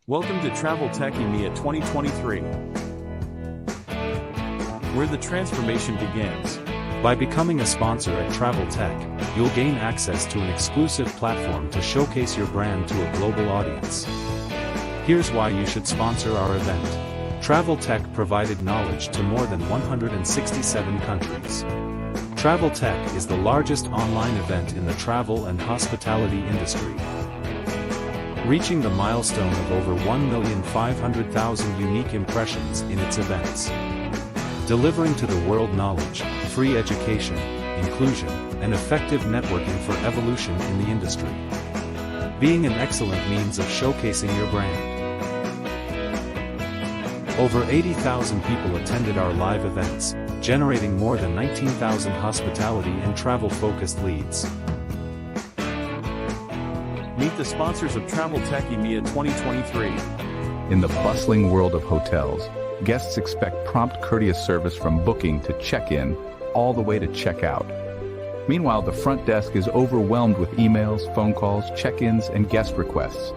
Welcome to Travel Tech EMEA 2023, where the transformation begins. By becoming a sponsor at Travel Tech, you'll gain access to an exclusive platform to showcase your brand to a global audience. Here's why you should sponsor our event. Travel Tech provided knowledge to more than 167 countries. Travel Tech is the largest online event in the travel and hospitality industry, reaching the milestone of over 1,500,000 unique impressions in its events. Delivering to the world knowledge, free education, inclusion, and effective networking for evolution in the industry. Being an excellent means of showcasing your brand. Over 80,000 people attended our live events, generating more than 19,000 hospitality and travel-focused leads. Meet the sponsors of Travel Tech EMEA 2023. In the bustling world of hotels, guests expect prompt, courteous service from booking to check-in, all the way to check-out. Meanwhile, the front desk is overwhelmed with emails, phone calls, check-ins, and guest requests.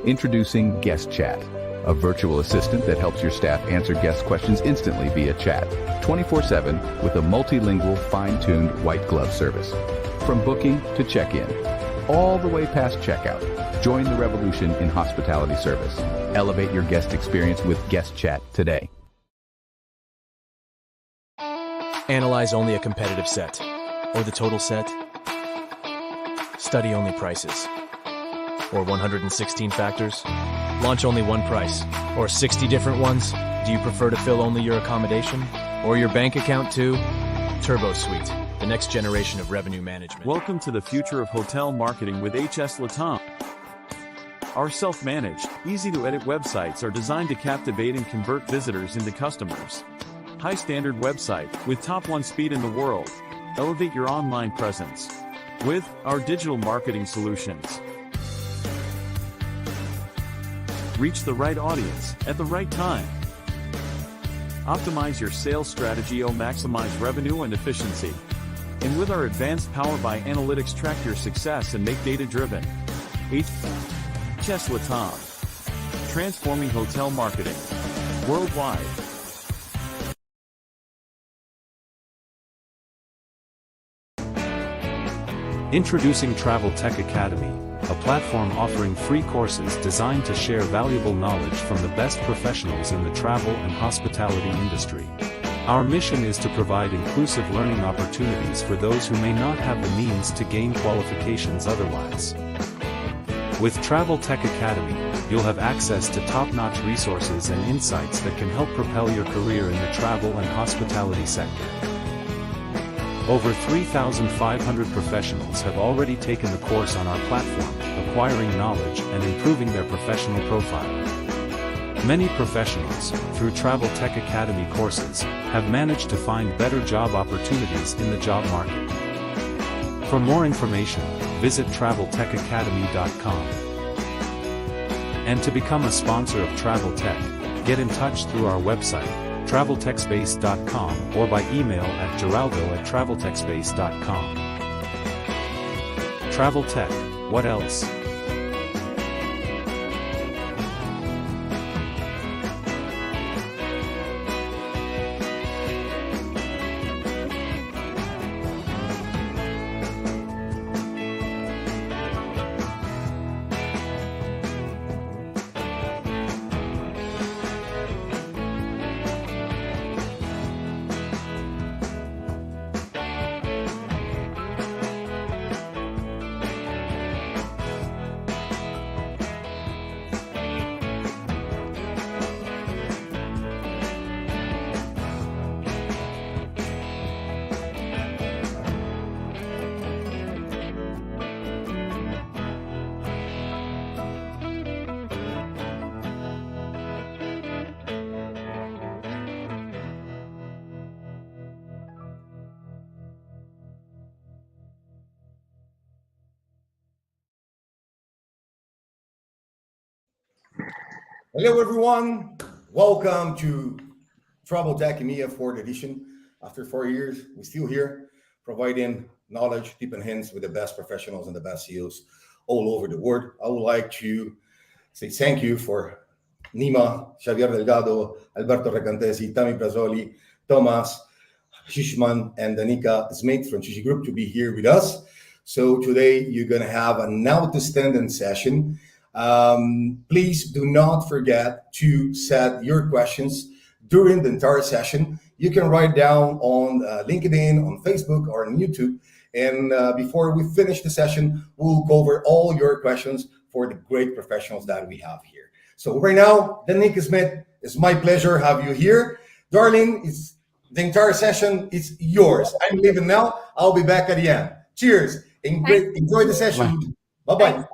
Introducing Guest Chat, a virtual assistant that helps your staff answer guest questions instantly via chat, 24/7 with a multilingual, fine-tuned white glove service. From booking to check-in, all the way past checkout. Join the revolution in hospitality service. Elevate your guest experience with Guest Chat today. Analyze only a competitive set, or the total set. Study only prices, or 116 factors. Launch only one price, or 60 different ones. Do you prefer to fill only your accommodation, or your bank account too? Turbo Suite, the next generation of revenue management. Welcome to the future of hotel marketing with HS Latam. Our self-managed, easy-to-edit websites are designed to captivate and convert visitors into customers. High-standard website with top-1 speed in the world. Elevate your online presence with our digital marketing solutions. Reach the right audience at the right time. Optimize your sales strategy to maximize revenue and efficiency. And with our advanced Power by Analytics, track your success and make data-driven. HS Latam. Transforming hotel marketing worldwide. Introducing Travel Tech Academy, a platform offering free courses designed to share valuable knowledge from the best professionals in the travel and hospitality industry. Our mission is to provide inclusive learning opportunities for those who may not have the means to gain qualifications otherwise. With Travel Tech Academy, you'll have access to top-notch resources and insights that can help propel your career in the travel and hospitality sector. Over 3,500 professionals have already taken the course on our platform, acquiring knowledge and improving their professional profile. Many professionals, through Travel Tech Academy courses, have managed to find better job opportunities in the job market. For more information, visit traveltechacademy.com. And to become a sponsor of Travel Tech, get in touch through our website, traveltechspace.com, or by email at geraldo@traveltechspace.com. Travel Tech, what else? Hello, everyone. Welcome to Travel Tech EMEA 4th edition. After 4 years, we're still here providing knowledge, tip and hints with the best professionals and the best CEOs all over the world. I would like to say thank you for Nima, Xavier Delgado, Alberto Recantesi, Tammy Brazzoli, Thomas Shishman, and Danica Smith from Chichi Group to be here with us. So today you're going to have an outstanding session. Please do not forget to set your questions during the entire session. You can write down on LinkedIn, on Facebook, or on YouTube. And before we finish the session, we'll cover all your questions for the great professionals that we have here. So right now, Danica Smith, it's my pleasure to have you here. Darling, the entire session is yours. I'm leaving now. I'll be back at the end. Cheers. Enjoy the session. Bye-bye.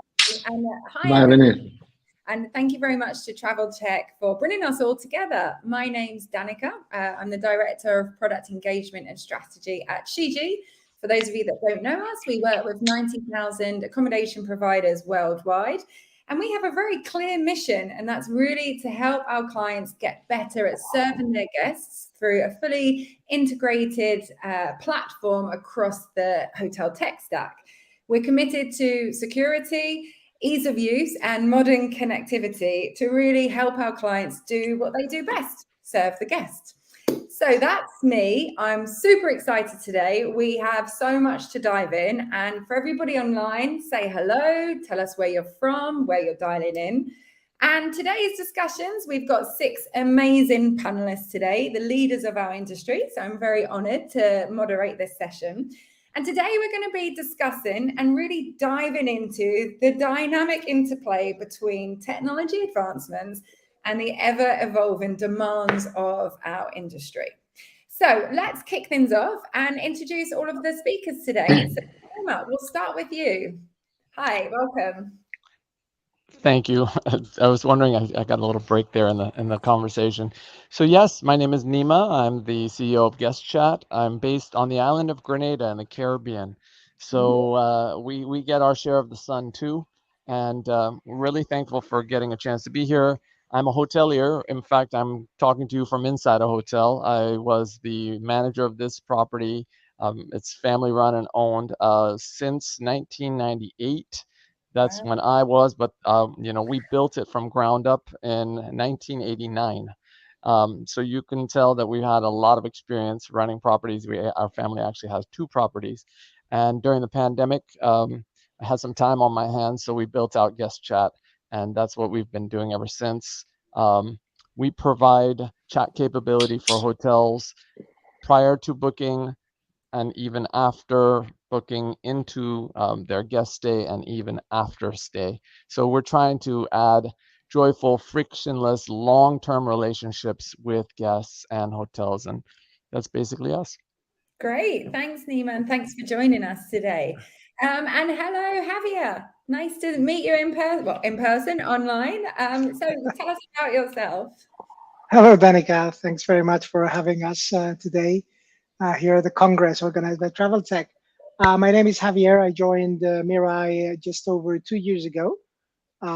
And Bye, Renee. And thank you very much to Travel Tech for bringing us all together. My name's Danica. I'm the Director of Product Engagement and Strategy at Shiji. For those of you that don't know us, we work with 90,000 accommodation providers worldwide. And we have a very clear mission, and that's really to help our clients get better at serving their guests through a fully integrated platform across the hotel tech stack. We're committed to security, ease of use, and modern connectivity to really help our clients do what they do best, serve the guest. So that's me. I'm super excited today. We have so much to dive in. And for everybody online, say hello, tell us where you're from, where you're dialing in. And today's discussions, we've got 6 amazing panelists today, the leaders of our industry. So I'm very honored to moderate this session. And today we're going to be discussing and really diving into the dynamic interplay between technology advancements and the ever-evolving demands of our industry. So let's kick things off and introduce all of the speakers today. So Emma, we'll start with you. Hi, welcome. Thank you. I was wondering, I got a little break there in the conversation. So yes, my name is Nima. I'm the CEO of Guest Chat. I'm based on the island of Grenada in the Caribbean. So we get our share of the sun too. And we're really thankful for getting a chance to be here. I'm a hotelier. In fact, I'm talking to you from inside a hotel. I was the manager of this property. It's family run and owned since 1998. That's when I was, but we built it from ground up in 1989. So you can tell that we had a lot of experience running properties. Our family actually has 2 properties. And during the pandemic, I had some time on my hands, so we built out Guest Chat, and that's what we've been doing ever since. We provide chat capability for hotels prior to booking, and even after booking, into their guest stay, and even after stay. So we're trying to add joyful, frictionless, long-term relationships with guests and hotels, and that's basically us. Great, thanks Nima, and thanks for joining us today. And hello Javier, nice to meet you in person, online. So tell us about yourself. Hello Danica, thanks very much for having us today. Here at the Congress organized by Travel Tech. My name is Javier. I joined Mirai just over 2 years ago.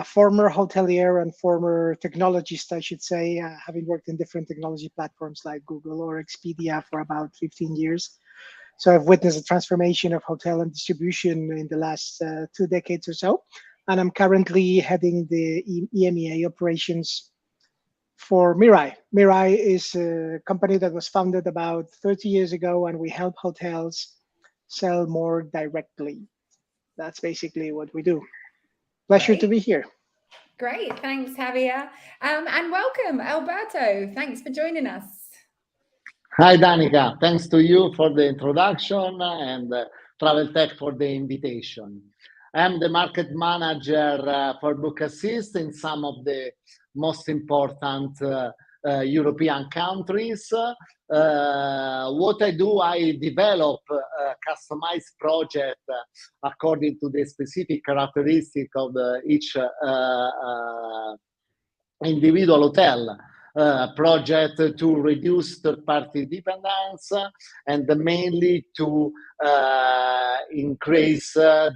Former hotelier and former technologist, I should say, having worked in different technology platforms like Google or Expedia for about 15 years. So I've witnessed the transformation of hotel and distribution in the last 2 decades or so. And I'm currently heading the EMEA operations for Mirai. Mirai is a company that was founded about 30 years ago, and we help hotels sell more directly. That's basically what we do. Pleasure to be here. Great, thanks Javier. And welcome Alberto, thanks for joining us. Hi Danica, thanks to you for the introduction and Travel Tech for the invitation. I'm the market manager for Book Assist in some of the most important European countries. What I do, I develop a customized project according to the specific characteristic of each individual hotel project to reduce third-party dependence and mainly to increase their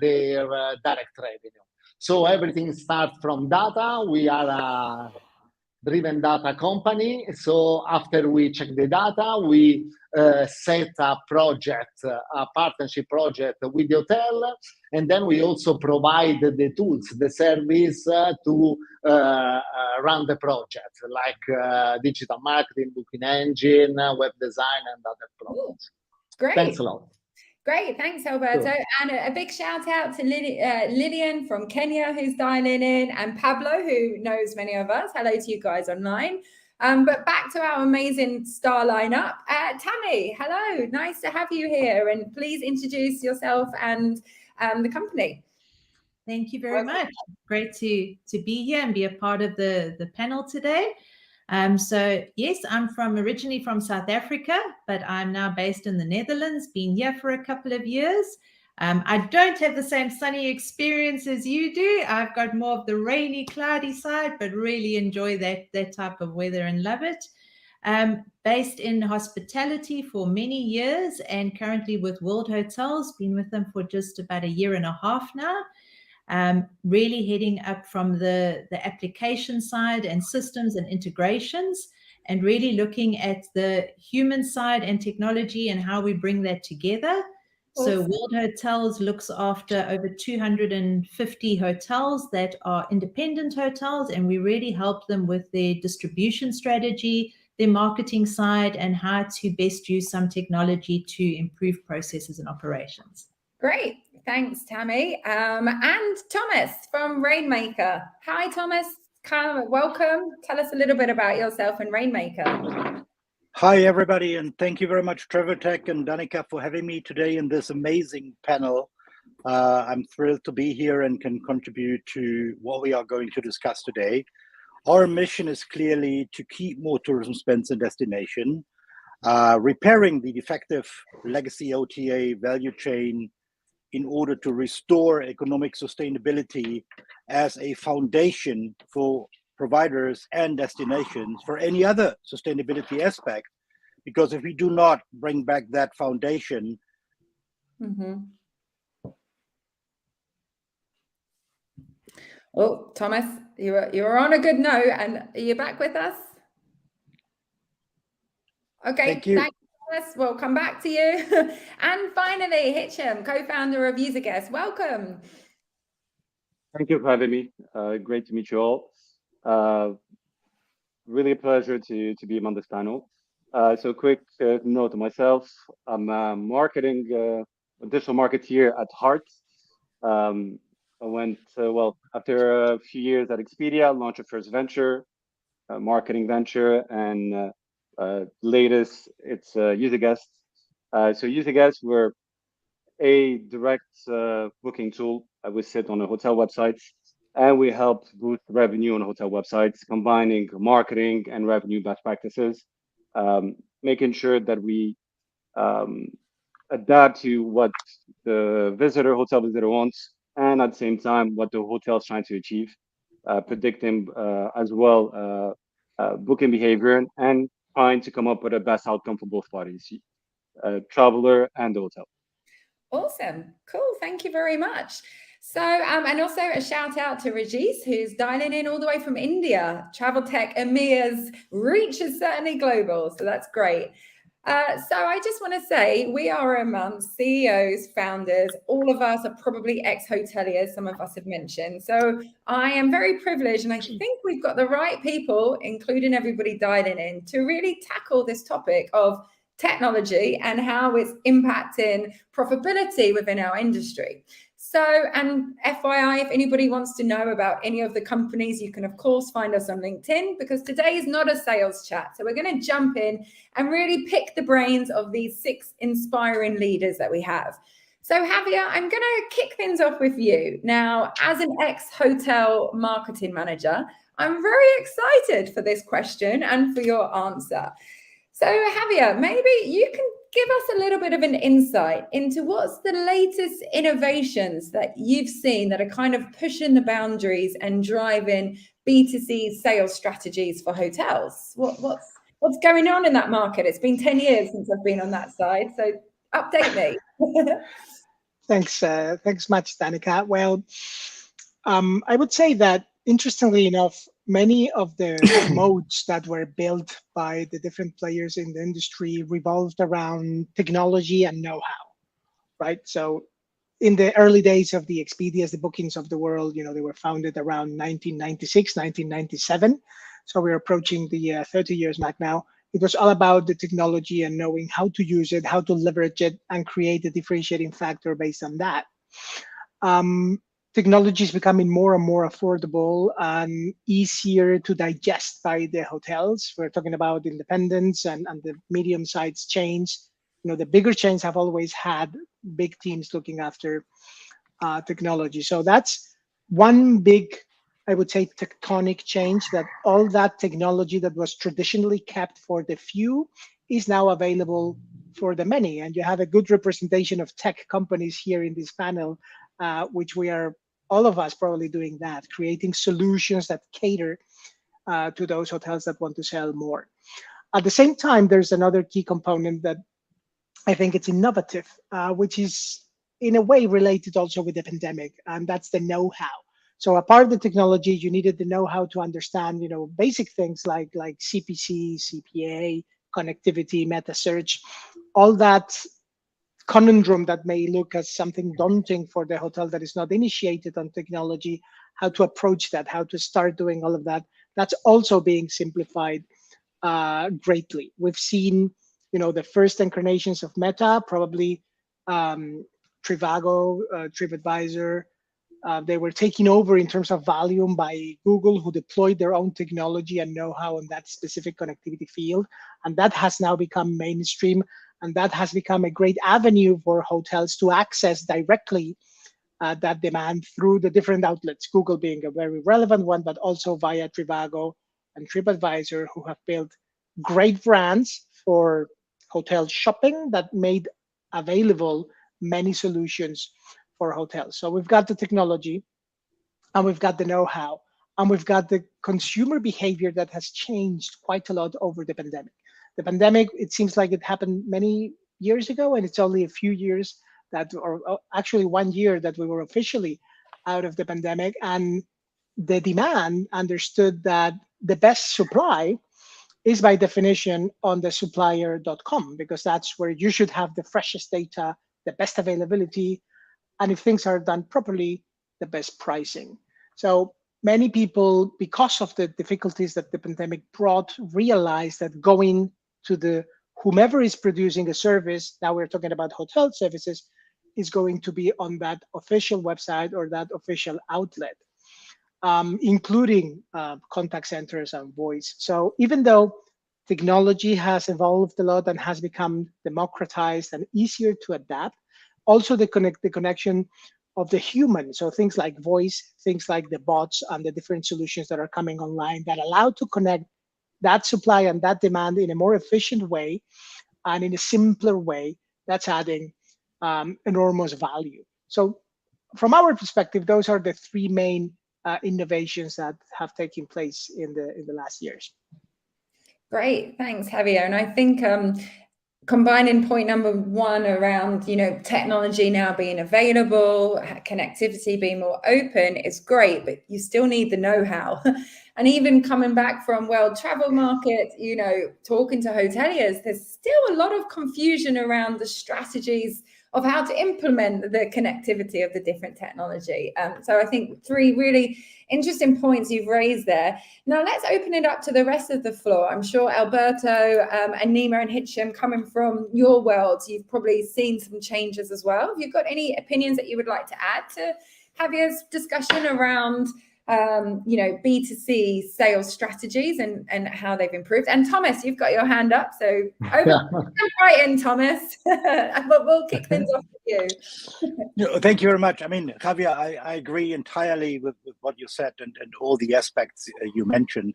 direct revenue. So everything starts from data. We are driven data company. So after we check the data, we set a project, a partnership project with the hotel, and then we also provide the tools, the service to run the project, like digital marketing, booking engine, web design, and other products. Great. Thanks a lot. Great, thanks, Alberto. Sure. And a big shout out to Lillian from Kenya, who's dialing in, and Pablo, who knows many of us. Hello to you guys online. But back to our amazing star lineup. Tammy, hello, nice to have you here. And please introduce yourself and the company. Thank you very much. Great to be here and be a part of the panel today. So yes, I'm originally from South Africa, but I'm now based in the Netherlands, been here for a couple of years. I don't have the same sunny experience as you do. I've got more of the rainy, cloudy side, but really enjoy that type of weather and love it. Based in hospitality for many years and currently with World Hotels, been with them for just about a year and a half now. Really heading up from the application side and systems and integrations, and really looking at the human side and technology and how we bring that together. Awesome. So World Hotels looks after over 250 hotels that are independent hotels, and we really help them with their distribution strategy, their marketing side, and how to best use some technology to improve processes and operations. Great. Thanks, Tammy. And Thomas from Rainmaker. Hi, Thomas. Welcome. Tell us a little bit about yourself and Rainmaker. Hi, everybody, and thank you very much, Travel Tech and Danica, for having me today in this amazing panel. I'm thrilled to be here and can contribute to what we are going to discuss today. Our mission is clearly to keep more tourism spends in destination, repairing the defective legacy OTA value chain in order to restore economic sustainability as a foundation for providers and destinations for any other sustainability aspect. Because if we do not bring back that foundation, Oh, Thomas, you're on a good note, and are you back with us? Okay, thank you. We'll come back to you. And finally, Hitcham, co-founder of UserGuest. Welcome. Thank you for having me. Great to meet you all. Really a pleasure to be on this panel. So quick note of myself. I'm a digital marketeer at heart. I went, after a few years at Expedia, launched a first venture, marketing venture, and latest, it's UserGuest. So UserGuest, we're a direct booking tool. We sit on a hotel website, and we help boost revenue on hotel websites, combining marketing and revenue best practices, making sure that we adapt to what the hotel visitor wants, and at the same time, what the hotel is trying to achieve, predicting as well booking behavior, and trying to come up with a best outcome for both parties, traveler and the hotel. Awesome. Cool. Thank you very much. So, and also a shout out to Regis, who's dialing in all the way from India. Travel Tech EMEA's reach is certainly global. So that's great. So I just want to say we are among CEOs, founders, all of us are probably ex-hoteliers, some of us have mentioned. So I am very privileged, and I think we've got the right people, including everybody dialing in, to really tackle this topic of technology and how it's impacting profitability within our industry. So, and FYI, if anybody wants to know about any of the companies, you can, of course, find us on LinkedIn, because today is not a sales chat. So we're going to jump in and really pick the brains of these 6 inspiring leaders that we have. So Javier, I'm going to kick things off with you. Now, as an ex-hotel marketing manager, I'm very excited for this question and for your answer. So Javier, maybe you can give us a little bit of an insight into what's the latest innovations that you've seen that are kind of pushing the boundaries and driving B2C sales strategies for hotels. What's going on in that market? It's been 10 years since I've been on that side, so update me. Thanks much, Danica. Well, I would say that, interestingly enough, many of the modes that were built by the different players in the industry revolved around technology and know-how, right? So in the early days of the Expedias, the bookings of the world, they were founded around 1996, 1997. So we're approaching the 30 years back now. It was all about the technology and knowing how to use it, how to leverage it, and create a differentiating factor based on that. Technology is becoming more and more affordable and easier to digest by the hotels. We're talking about independents and the medium-sized chains. The bigger chains have always had big teams looking after technology. So that's one big, I would say, tectonic change, that all that technology that was traditionally kept for the few is now available for the many. And you have a good representation of tech companies here in this panel, which we are, all of us probably doing that, creating solutions that cater to those hotels that want to sell more. At the same time, there's another key component that I think it's innovative, which is in a way related also with the pandemic, and that's the know-how. So apart of the technology, you needed the know-how to understand, basic things like CPC, CPA, connectivity, meta search, all that conundrum that may look as something daunting for the hotel that is not initiated on technology, how to approach that, how to start doing all of that. That's also being simplified greatly. We've seen, the first incarnations of Meta, probably Trivago, TripAdvisor. They were taken over in terms of volume by Google, who deployed their own technology and know-how in that specific connectivity field. And that has now become mainstream. And that has become a great avenue for hotels to access directly that demand through the different outlets, Google being a very relevant one, but also via Trivago and TripAdvisor, who have built great brands for hotel shopping that made available many solutions for hotels. So we've got the technology, and we've got the know-how, and we've got the consumer behavior that has changed quite a lot over the pandemic. The pandemic, it seems like it happened many years ago, and it's only a few years or actually 1 year that we were officially out of the pandemic. And the demand understood that the best supply is by definition on the supplier.com, because that's where you should have the freshest data, the best availability, and if things are done properly, the best pricing. So many people, because of the difficulties that the pandemic brought, realized that going to the whomever is producing a service, now we're talking about hotel services, is going to be on that official website or that official outlet, including contact centers and voice. So even though technology has evolved a lot and has become democratized and easier to adapt, also the connection of the human. So things like voice, things like the bots and the different solutions that are coming online that allow to connect that supply and that demand in a more efficient way and in a simpler way, that's adding enormous value. So from our perspective, those are the three main innovations that have taken place in the last years. Great, thanks, Javier. And I think combining point number one around, technology now being available, connectivity being more open is great, but you still need the know-how. And even coming back from World Travel Market, talking to hoteliers, there's still a lot of confusion around the strategies of how to implement the connectivity of the different technology. So I think three really interesting points you've raised there. Now let's open it up to the rest of the floor. I'm sure Alberto and Nima and Hitchem, coming from your worlds, you've probably seen some changes as well. Have you got any opinions that you would like to add to Javier's discussion around B2C sales strategies and how they've improved? And Thomas, you've got your hand up, so right in, Thomas. But we'll kick things off with you. Thank you very much. I mean, Javier, I agree entirely with what you said and all the aspects you mentioned.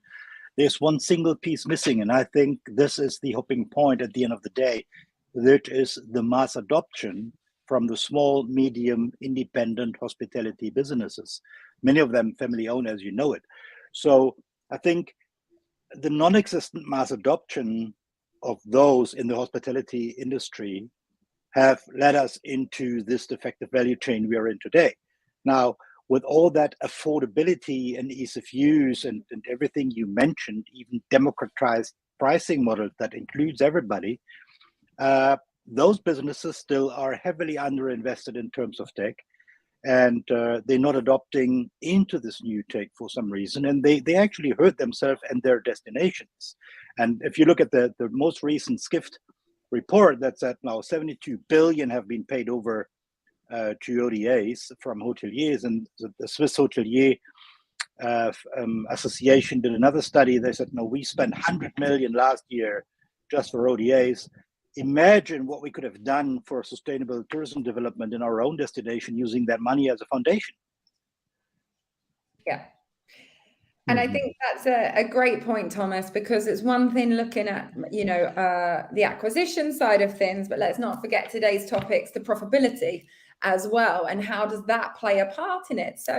There's one single piece missing, and I think this is the hopping point at the end of the day. That is the mass adoption from the small, medium, independent hospitality businesses. Many of them family-owned, as you know it. So I think the non-existent mass adoption of those in the hospitality industry have led us into this defective value chain we are in today. Now, with all that affordability and ease of use and everything you mentioned, even democratized pricing model that includes everybody, those businesses still are heavily underinvested in terms of tech, and they're not adopting into this new tech for some reason, and they actually hurt themselves and their destinations. And if you look at the most recent Skift report, that's at now 72 billion have been paid over to ODAs from hoteliers, and the Swiss Hotelier Association did another study. They said, no, we spent 100 million last year just for ODAs. Imagine what we could have done for sustainable tourism development in our own destination using that money as a foundation. Yeah. And I think that's a great point, Thomas, because it's one thing looking at, the acquisition side of things, but let's not forget today's topics, the profitability as well, and how does that play a part in it? So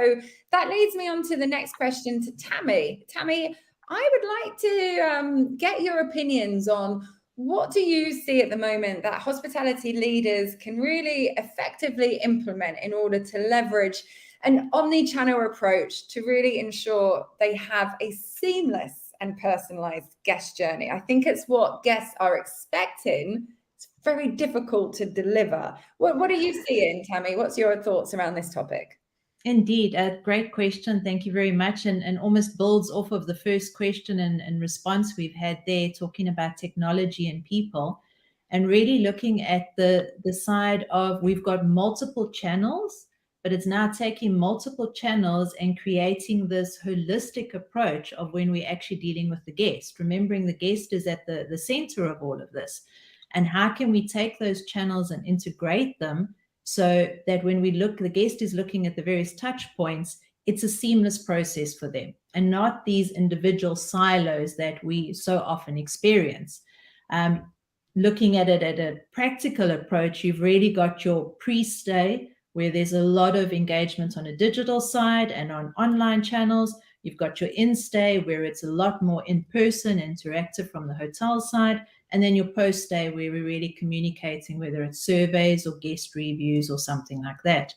that leads me on to the next question to Tammy. Tammy, I would like to get your opinions on what do you see at the moment that hospitality leaders can really effectively implement in order to leverage an omni-channel approach to really ensure they have a seamless and personalized guest journey? I think it's what guests are expecting. It's very difficult to deliver. What are you seeing, Tammy? What's your thoughts around this topic? Indeed, a great question. Thank you very much. And almost builds off of the first question and response we've had there, talking about technology and people, and really looking at the side of we've got multiple channels, but it's now taking multiple channels and creating this holistic approach of when we're actually dealing with the guest, remembering the guest is at the center of all of this. And how can we take those channels and integrate them so that when we look, the guest is looking at the various touch points, it's a seamless process for them and not these individual silos that we so often experience. Looking at it at a practical approach, you've really got your pre-stay, where there's a lot of engagement on a digital side and on online channels. You've got your in-stay, where it's a lot more in-person, interactive from the hotel side. And then your post-stay, where we're really communicating, whether it's surveys or guest reviews or something like that.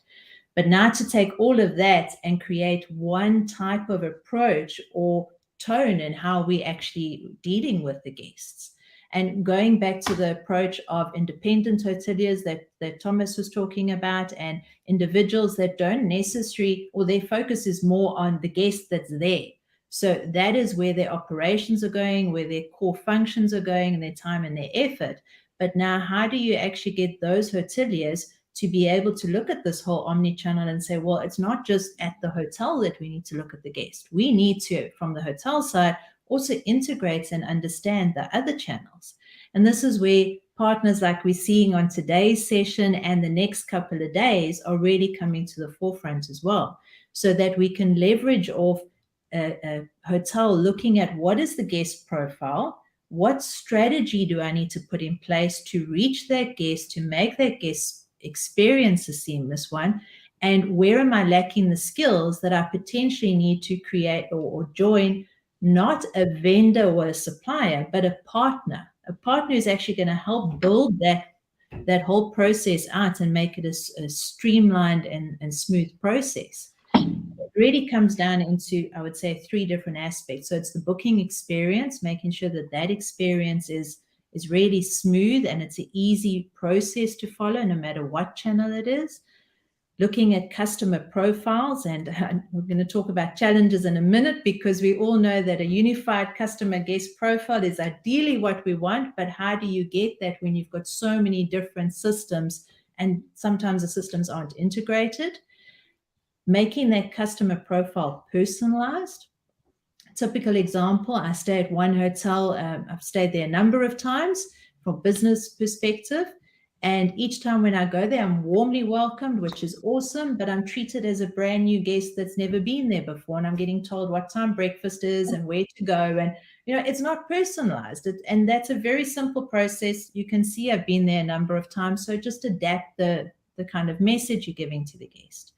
But now to take all of that and create one type of approach or tone in how we're actually dealing with the guests. And going back to the approach of independent hoteliers that Thomas was talking about, and individuals that don't necessarily, or their focus is more on the guest that's there. So that is where their operations are going, where their core functions are going, and their time and their effort. But now, how do you actually get those hoteliers to be able to look at this whole omni-channel and say, well, it's not just at the hotel that we need to look at the guest. We need to, from the hotel side, also integrate and understand the other channels. And this is where partners like we're seeing on today's session and the next couple of days are really coming to the forefront as well, so that we can leverage off a hotel looking at what is the guest profile, what strategy do I need to put in place to reach that guest, to make that guest experience a seamless one, and where am I lacking the skills that I potentially need to create or join not a vendor or a supplier, but a partner who's actually going to help build that whole process out and make it a streamlined and smooth process. It really comes down into, I would say, 3 different aspects. So it's the booking experience, making sure that experience is really smooth and it's an easy process to follow no matter what channel it is. Looking at customer profiles, and we're going to talk about challenges in a minute, because we all know that a unified customer guest profile is ideally what we want, but how do you get that when you've got so many different systems and sometimes the systems aren't integrated? Making that customer profile personalized. Typical example, I stay at one hotel, I've stayed there a number of times from business perspective. And each time when I go there, I'm warmly welcomed, which is awesome, but I'm treated as a brand new guest that's never been there before. And I'm getting told what time breakfast is and where to go. And, it's not personalized. And that's a very simple process. You can see I've been there a number of times. So just adapt the kind of message you're giving to the guest.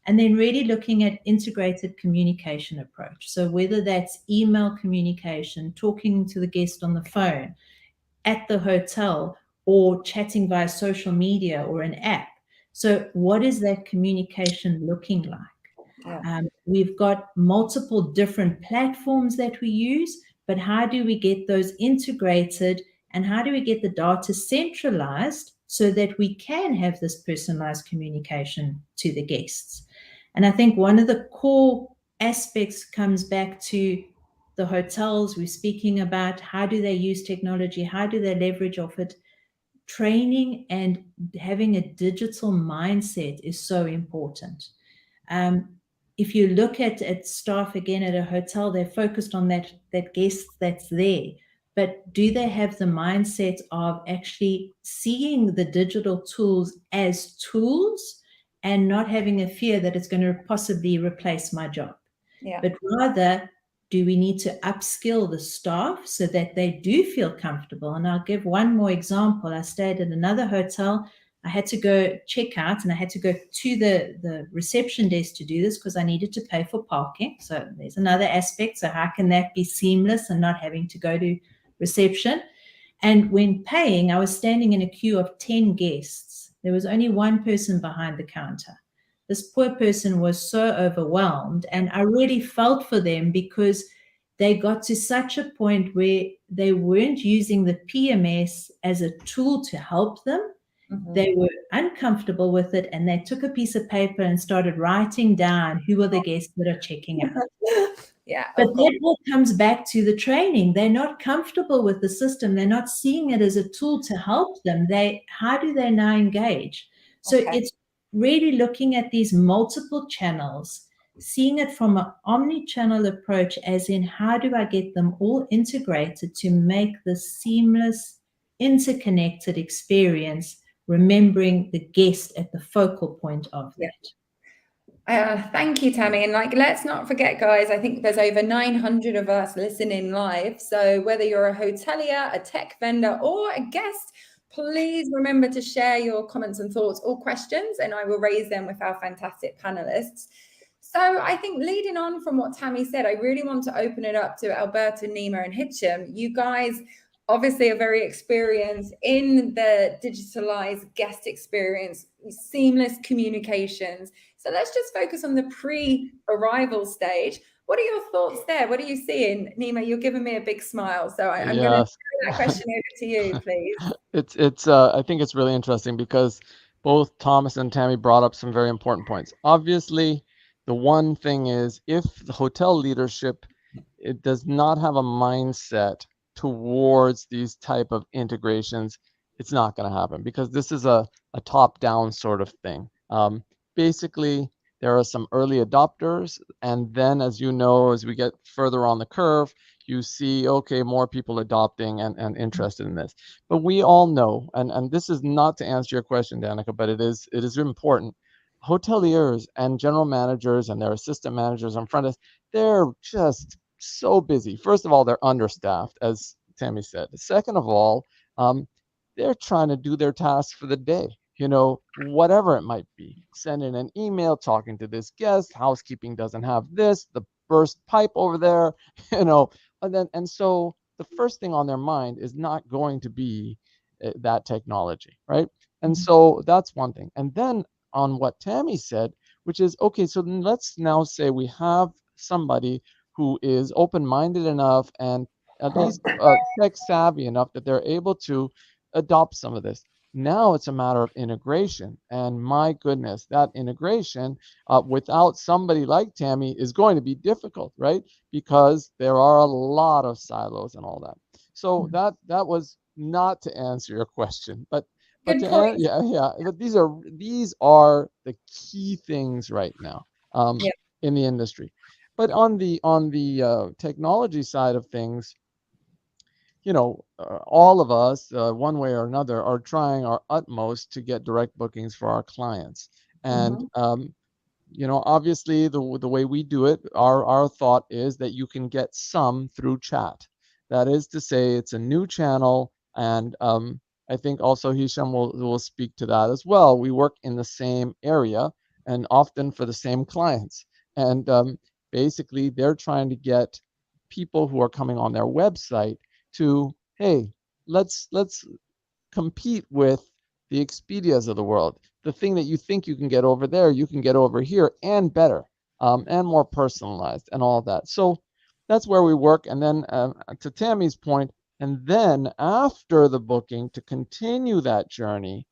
And then really looking at integrated communication approach. So whether that's email communication, talking to the guest on the phone, at the hotel, or chatting via social media or an app. So what is that communication looking like? We've got multiple different platforms that we use, but how do we get those integrated and how do we get the data centralized so that we can have this personalized communication to the guests? And I think one of the core aspects comes back to the hotels. We're speaking about how do they use technology, how do they leverage off it. Training and having a digital mindset is so important. If you look at staff again at a hotel, they're focused on that guest that's there. But do they have the mindset of actually seeing the digital tools as tools and not having a fear that it's going to possibly replace my job? But rather, do we need to upskill the staff so that they do feel comfortable? And I'll give one more example. I stayed at another hotel. I had to go check out and I had to go to the reception desk to do this because I needed to pay for parking. So there's another aspect. So how can that be seamless and not having to go to reception? And when paying, I was standing in a queue of 10 guests. There was only one person behind the counter. This poor person was so overwhelmed, and I really felt for them because they got to such a point where they weren't using the PMS as a tool to help them. They were uncomfortable with it, and they took a piece of paper and started writing down who are the guests that are checking out. But that all comes back to the training. They're not comfortable with the system. They're not seeing it as a tool to help them. How do they now engage? So it's really looking at these multiple channels, seeing it from an omni-channel approach, as in how do I get them all integrated to make the seamless, interconnected experience, remembering the guest at the focal point of that. Thank you, Tammy. And let's not forget, guys, I think there's over 900 of us listening live. So whether you're a hotelier, a tech vendor, or a guest, please remember to share your comments and thoughts or questions, and I will raise them with our fantastic panelists. So I think leading on from what Tammy said, I really want to open it up to Alberto, Nima, and Hitcham. You guys obviously are very experienced in the digitalized guest experience, seamless communications. So let's just focus on the pre-arrival stage. What are your thoughts there? What are you seeing? Nima, you're giving me a big smile. So I'm going to throw that question over to you, please. I think it's really interesting because both Thomas and Tammy brought up some very important points. Obviously, the one thing is if the hotel leadership, it does not have a mindset towards these type of integrations, it's not going to happen because this is a top-down sort of thing. Basically, there are some early adopters, and then as you know, as we get further on the curve, you see, okay, more people adopting and interested in this. But we all know, and this is not to answer your question, Danica, but it is important. Hoteliers and general managers and their assistant managers on front desk, they're just so busy. First of all, they're understaffed, as Tammy said. Second of all, they're trying to do their tasks for the day, whatever it might be. Sending an email, talking to this guest, housekeeping doesn't have this, the burst pipe over there, and so the first thing on their mind is not going to be that technology, right? And so that's one thing. And then on what Tammy said, which is, okay, so then let's now say we have somebody who is open-minded enough and at least tech savvy enough that they're able to adopt some of this. Now it's a matter of integration. And my goodness, that integration without somebody like Tammy is going to be difficult, right? Because there are a lot of silos and all that. So that was not to answer your question, but Good point. But these are the key things right now in the industry. But on the technology side of things, all of us, one way or another, are trying our utmost to get direct bookings for our clients. And obviously, the way we do it, our thought is that you can get some through chat. That is to say, it's a new channel, and I think also Hisham will speak to that as well. We work in the same area and often for the same clients. And basically, they're trying to get people who are coming on their website to, hey, let's compete with the Expedias of the world. The thing that you think you can get over there, you can get over here and better. and more personalized and all that. So that's where we work. And then to Tammy's point, and then after the booking, to continue that journey,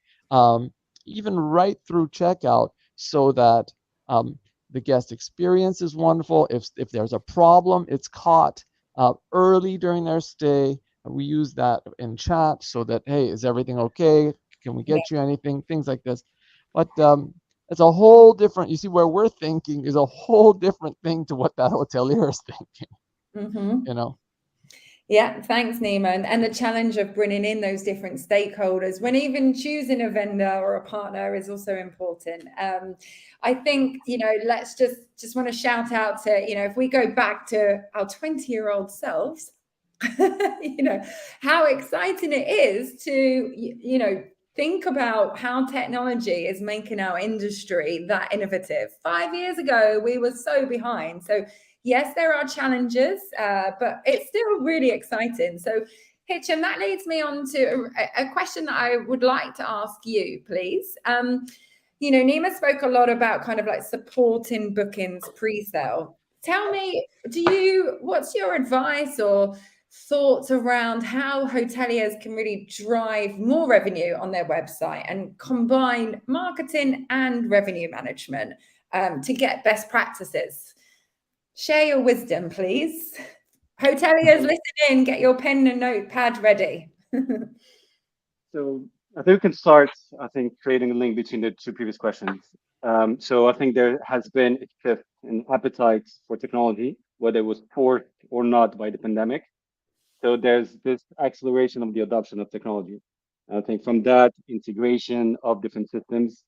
even right through checkout, so that the guest experience is wonderful. If there's a problem, it's caught early during their stay. We use that in chat so that, hey, is everything okay? Can we get you anything? Things like this. But it's a whole different, you see, where we're thinking is a whole different thing to what that hotelier is thinking, you know? Yeah, thanks, Nima. And the challenge of bringing in those different stakeholders when even choosing a vendor or a partner is also important. I think, let's just want to shout out to, if we go back to our 20-year-old selves, how exciting it is to, think about how technology is making our industry that innovative. 5 years ago, we were so behind. So yes, there are challenges, but it's still really exciting. So Hitchem, that leads me on to a question that I would like to ask you, please. Nima spoke a lot about kind of like supporting bookings pre-sale. Tell me, what's your advice or thoughts around how hoteliers can really drive more revenue on their website and combine marketing and revenue management to get best practices? Share your wisdom, please. Hoteliers, listen in, get your pen and notepad ready. So I think we can start, creating a link between the two previous questions. So I think there has been a shift in appetite for technology, whether it was forced or not by the pandemic. So there's this acceleration of the adoption of technology. I think from that integration of different systems,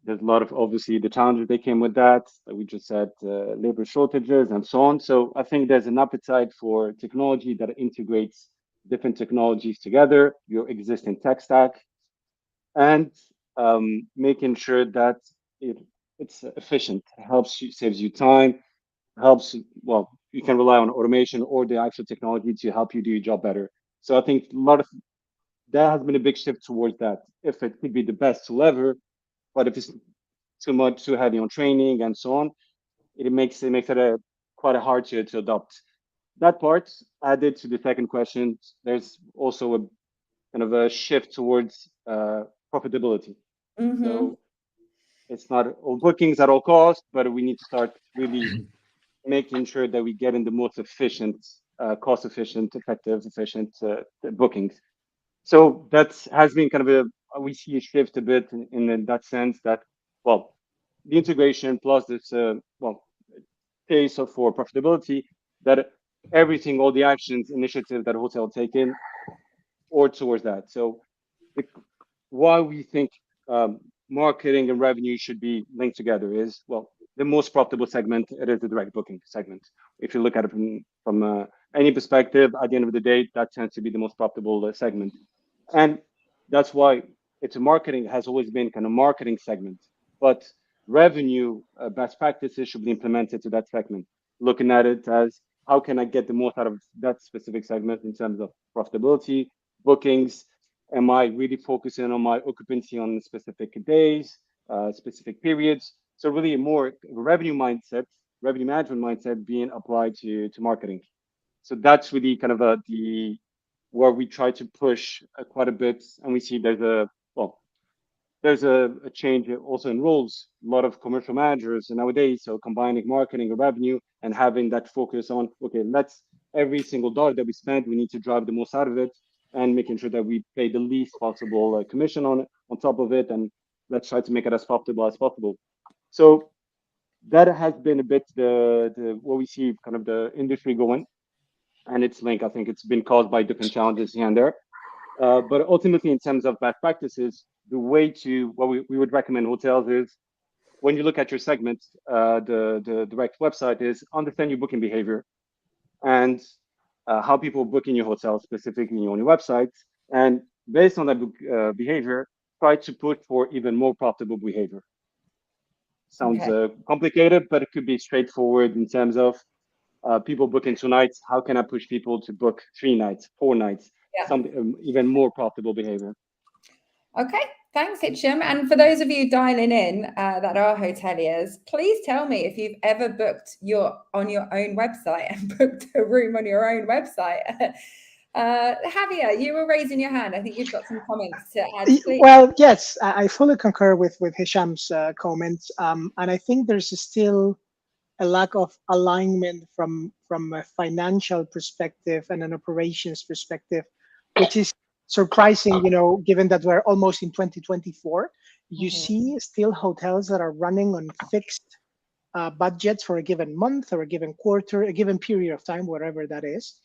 there's a lot of obviously the challenges that came with that. Like we just said, labor shortages and so on. So I think there's an appetite for technology that integrates different technologies together, your existing tech stack, and making sure that it's efficient, helps you, saves you time, helps, well, you can rely on automation or the actual technology to help you do your job better. So I think a lot of that has been a big shift towards that. If it could be the best tool ever, but if it's too heavy on training and so on, it makes it quite hard to adopt. That part added to the second question, there's also a kind of a shift towards profitability. So it's not all bookings at all costs, but we need to start really making sure that we get in the most efficient, cost efficient, effective, efficient bookings. So that has been kind of we see a shift a bit in that sense that, well, the integration plus this, case for profitability, that everything, all the actions, initiatives that a hotel taken or towards that. So why we think marketing and revenue should be linked together is, well, the most profitable segment, it is the direct booking segment. If you look at it from any perspective, at the end of the day, that tends to be the most profitable segment. And that's why it's a marketing, has always been kind of marketing segment. But revenue best practices should be implemented to that segment, looking at it as how can I get the most out of that specific segment in terms of profitability, bookings. Am I really focusing on my occupancy on specific days, specific periods? So really a more revenue mindset, revenue management mindset being applied to marketing. So that's really kind of where we try to push quite a bit, and we see there's a change also in roles. A lot of commercial managers nowadays, so combining marketing and revenue and having that focus on, okay, every single dollar that we spend, we need to drive the most out of it, and making sure that we pay the least possible commission on top of it, and let's try to make it as profitable as possible. So that has been a bit the what we see kind of the industry going, and its link. I think it's been caused by different challenges here and there. But ultimately, in terms of best practices, the way to what we would recommend hotels is, when you look at your segment, the direct website is understand your booking behavior and how people book in your hotel, specifically on your website. And based on that behavior, try to push for even more profitable behavior. Sounds complicated, but it could be straightforward in terms of people booking 2 nights. How can I push people to book 3 nights, 4 nights, some even more profitable behavior? Okay, thanks, Hitcham. And for those of you dialing in that are hoteliers, please tell me if you've ever booked on your own website and booked a room on your own website. Javier, you were raising your hand. I think you've got some comments to add, please. Well, yes, I fully concur with Hisham's comments. And I think there's still a lack of alignment from a financial perspective and an operations perspective, which is surprising, given that we're almost in 2024. You see still hotels that are running on fixed budgets for a given month or a given quarter, a given period of time, whatever that is,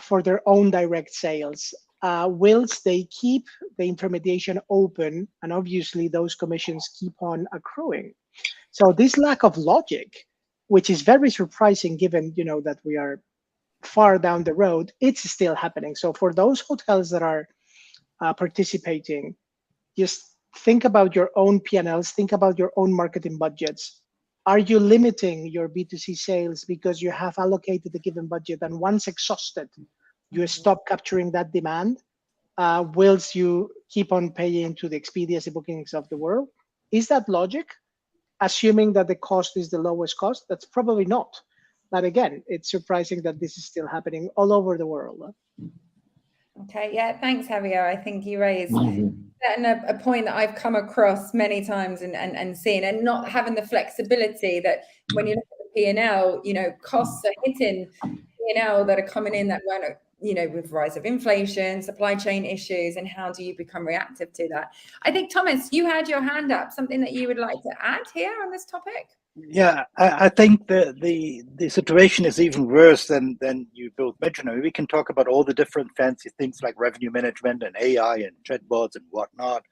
for their own direct sales, whilst they keep the intermediation open, and obviously those commissions keep on accruing. So this lack of logic, which is very surprising given that we are far down the road, it's still happening. So for those hotels that are participating, just think about your own P&Ls, think about your own marketing budgets. Are you limiting your B2C sales because you have allocated a given budget, and once exhausted, you stop capturing that demand, whilst you keep on paying to the Expedias, the bookings of the world? Is that logic? Assuming that the cost is the lowest cost? That's probably not. But again, it's surprising that this is still happening all over the world. Okay, yeah, thanks, Javier. I think you raised a point that I've come across many times and seen, and not having the flexibility that when you look at the P&L, costs are hitting P&L that are coming in that weren't, with rise of inflation, supply chain issues, and how do you become reactive to that? I think, Thomas, you had your hand up, something that you would like to add here on this topic? Yeah, I think the situation is even worse than you both mentioned. I mean, we can talk about all the different fancy things like revenue management and AI and chatbots and whatnot,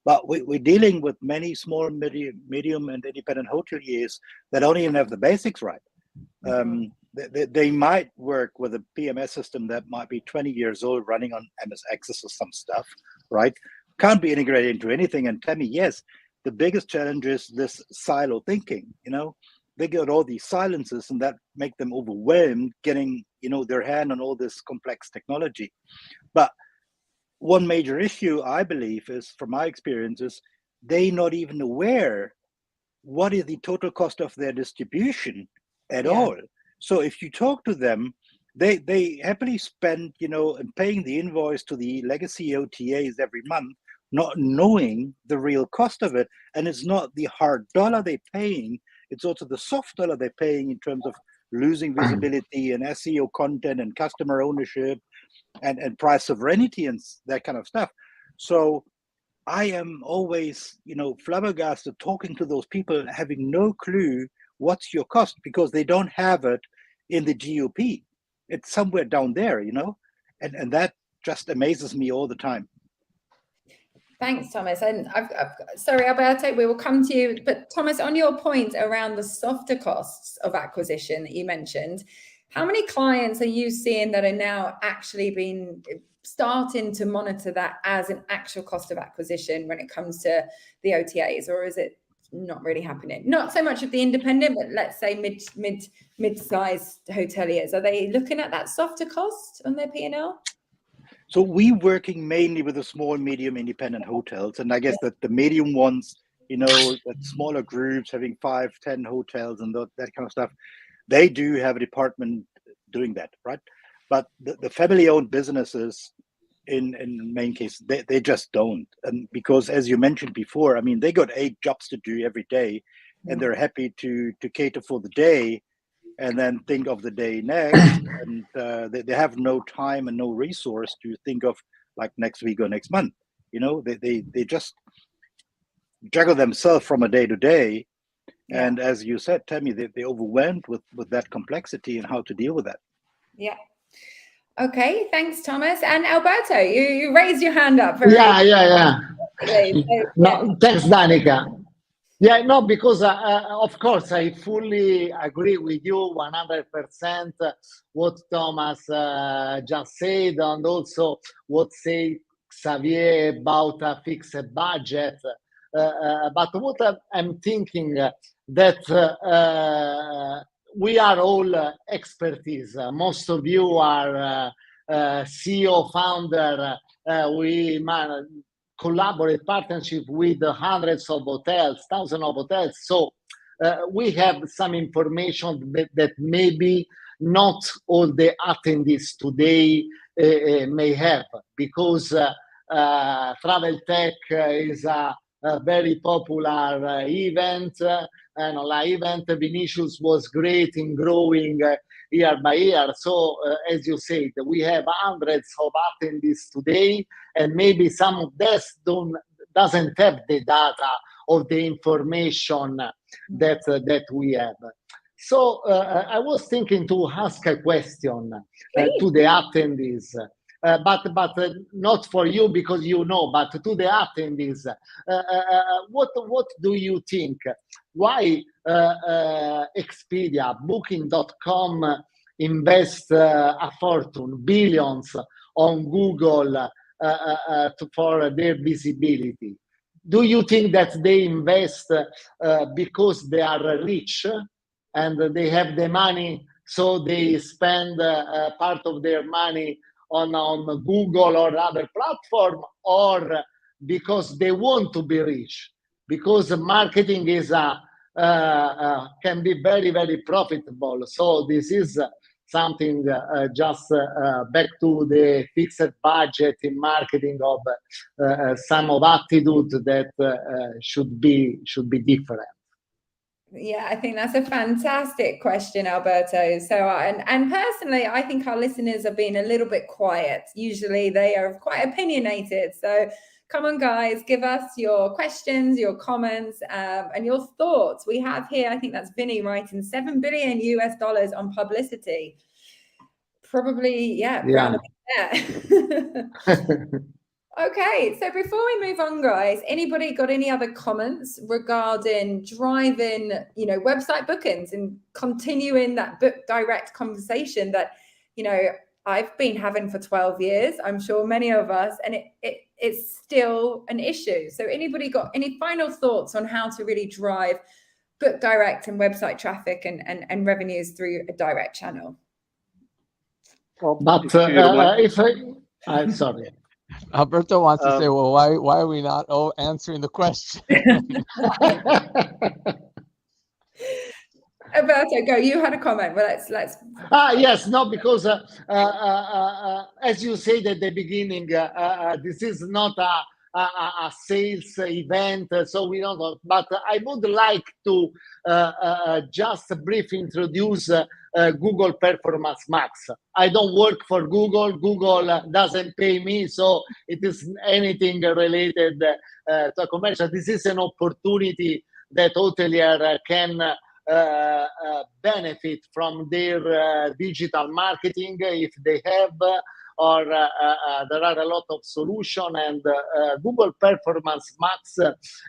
but we're dealing with many small, medium and independent hoteliers that don't even have the basics right. They might work with a PMS system that might be 20 years old, running on MS Access or some stuff, right? Can't be integrated into anything. And tell me, yes, the biggest challenge is this silo thinking. They get all these silences, and that make them overwhelmed getting their hand on all this complex technology. But one major issue, I believe, is, from my experiences, they not even aware what is the total cost of their distribution at all. So if you talk to them, they happily spend paying the invoice to the legacy OTAs every month, not knowing the real cost of it. And it's not the hard dollar they're paying, it's also the soft dollar they're paying in terms of losing visibility and SEO content and customer ownership and price sovereignty and that kind of stuff. So I am always, flabbergasted talking to those people, having no clue what's your cost, because they don't have it in the GOP. It's somewhere down there, and that just amazes me all the time. Thanks, Thomas. And sorry, Alberto, we will come to you. But Thomas, on your point around the softer costs of acquisition that you mentioned, how many clients are you seeing that are now actually starting to monitor that as an actual cost of acquisition when it comes to the OTAs, or is it not really happening? Not so much of the independent, but let's say mid-sized hoteliers. Are they looking at that softer cost on their P&L? So we're working mainly with the small, medium, independent hotels. And I guess that the medium ones, that smaller groups having 5-10 hotels and that kind of stuff, they do have a department doing that, right? But the family-owned businesses, in main case, they just don't. And because, as you mentioned before, I mean, they got 8 jobs to do every day, and they're happy to cater for the day and then think of the day next. And they have no time and no resource to think of like next week or next month. They just juggle themselves from a day to day. Yeah. And as you said, Tammy, they're overwhelmed with that complexity and how to deal with that. Yeah. Okay, thanks, Thomas. And Alberto, you raised your hand up. Yeah. No, thanks, Danica. Yeah, no, because of course I fully agree with you 100% what Thomas just said, and also what said Xavier about a fixed budget. But what I'm thinking that we are all expertise. Most of you are CEO, founder. We collaborate partnership with hundreds of hotels, thousands of hotels. So we have some information that maybe not all the attendees today may have, because Travel Tech is a very popular event, and live event. Vinicius was great in growing year by year. So as you said, we have hundreds of attendees today, and maybe some of this doesn't have the data or the information that we have. So I was thinking to ask a question to the attendees, but not for you because you know, but to the attendees. What do you think? Why Expedia, Booking.com invest a fortune, billions on Google for their visibility? Do you think that they invest because they are rich and they have the money, so they spend part of their money on Google or other platform, or because they want to be rich? Because marketing is can be very, very profitable. So this is something just back to the fixed budget in marketing of some of attitude that should be different. Yeah, I think that's a fantastic question, Alberto. So, and personally, I think our listeners are being a little bit quiet. Usually they are quite opinionated. So come on, guys, give us your questions, your comments, and your thoughts. We have here, I think that's Vinny writing $7 billion US on publicity. Probably, yeah. Round there. Okay, so before we move on, guys, anybody got any other comments regarding driving, website bookings and continuing that book direct conversation that, I've been having for 12 years, I'm sure many of us, and it's still an issue. So anybody got any final thoughts on how to really drive book direct and website traffic and revenues through a direct channel? But I'm sorry. Alberto wants to say, well, why are we not answering the question? Alberto, go. You had a comment. Well, let's. Yes, no, because as you said at the beginning, this is not a sales event, so we don't know. But I would like to just briefly introduce Google Performance Max. I don't work for Google. Google doesn't pay me, so it is anything related to commercial. This is an opportunity that hotelier can benefit from their digital marketing if they have, or there are a lot of solutions, and Google Performance Max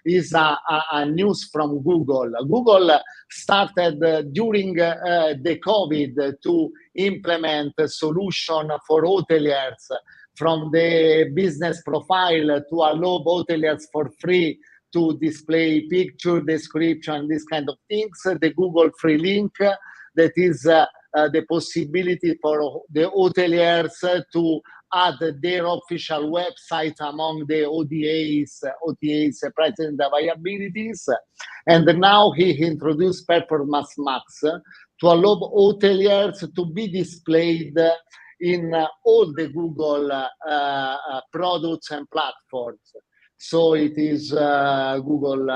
is a news from Google. Google started during the COVID to implement a solution for hoteliers from the business profile to allow hoteliers for free to display picture, description, this kind of things. The Google Free Link, that is the possibility for the hoteliers to add their official website among the OTAs, present availabilities. And now he introduced Performance Max to allow hoteliers to be displayed in all the Google products and platforms. So it is Google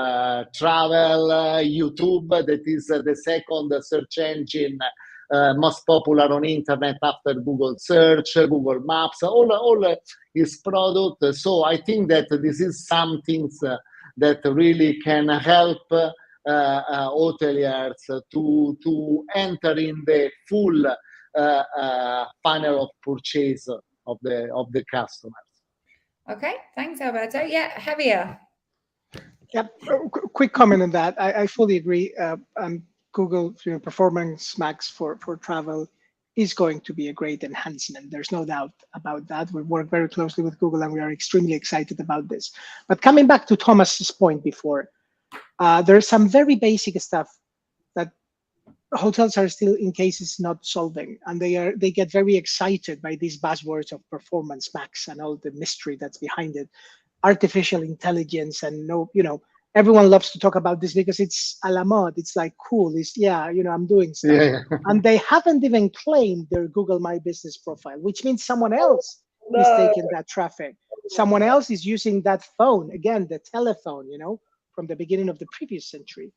Travel, YouTube, that is the second search engine most popular on internet after Google Search, Google Maps, all his product. So I think that this is something that really can help hoteliers to enter in the full funnel of purchase of the customers. Okay, thanks, Alberto. Yeah, Javier. Yep, quick comment on that. I fully agree. Google Performance Max for travel is going to be a great enhancement. There's no doubt about that. We work very closely with Google, and we are extremely excited about this. But coming back to Thomas's point before, there's some very basic stuff that hotels are still in cases not solving, and they get very excited by these buzzwords of Performance Max and all the mystery that's behind it. artificial intelligence and no, everyone loves to talk about this because it's a la mode. It's like cool. It's I'm doing stuff. Yeah. And they haven't even claimed their Google My Business profile, which means someone else is No. taking that traffic. Someone else is using that phone, again, the telephone, from the beginning of the previous century.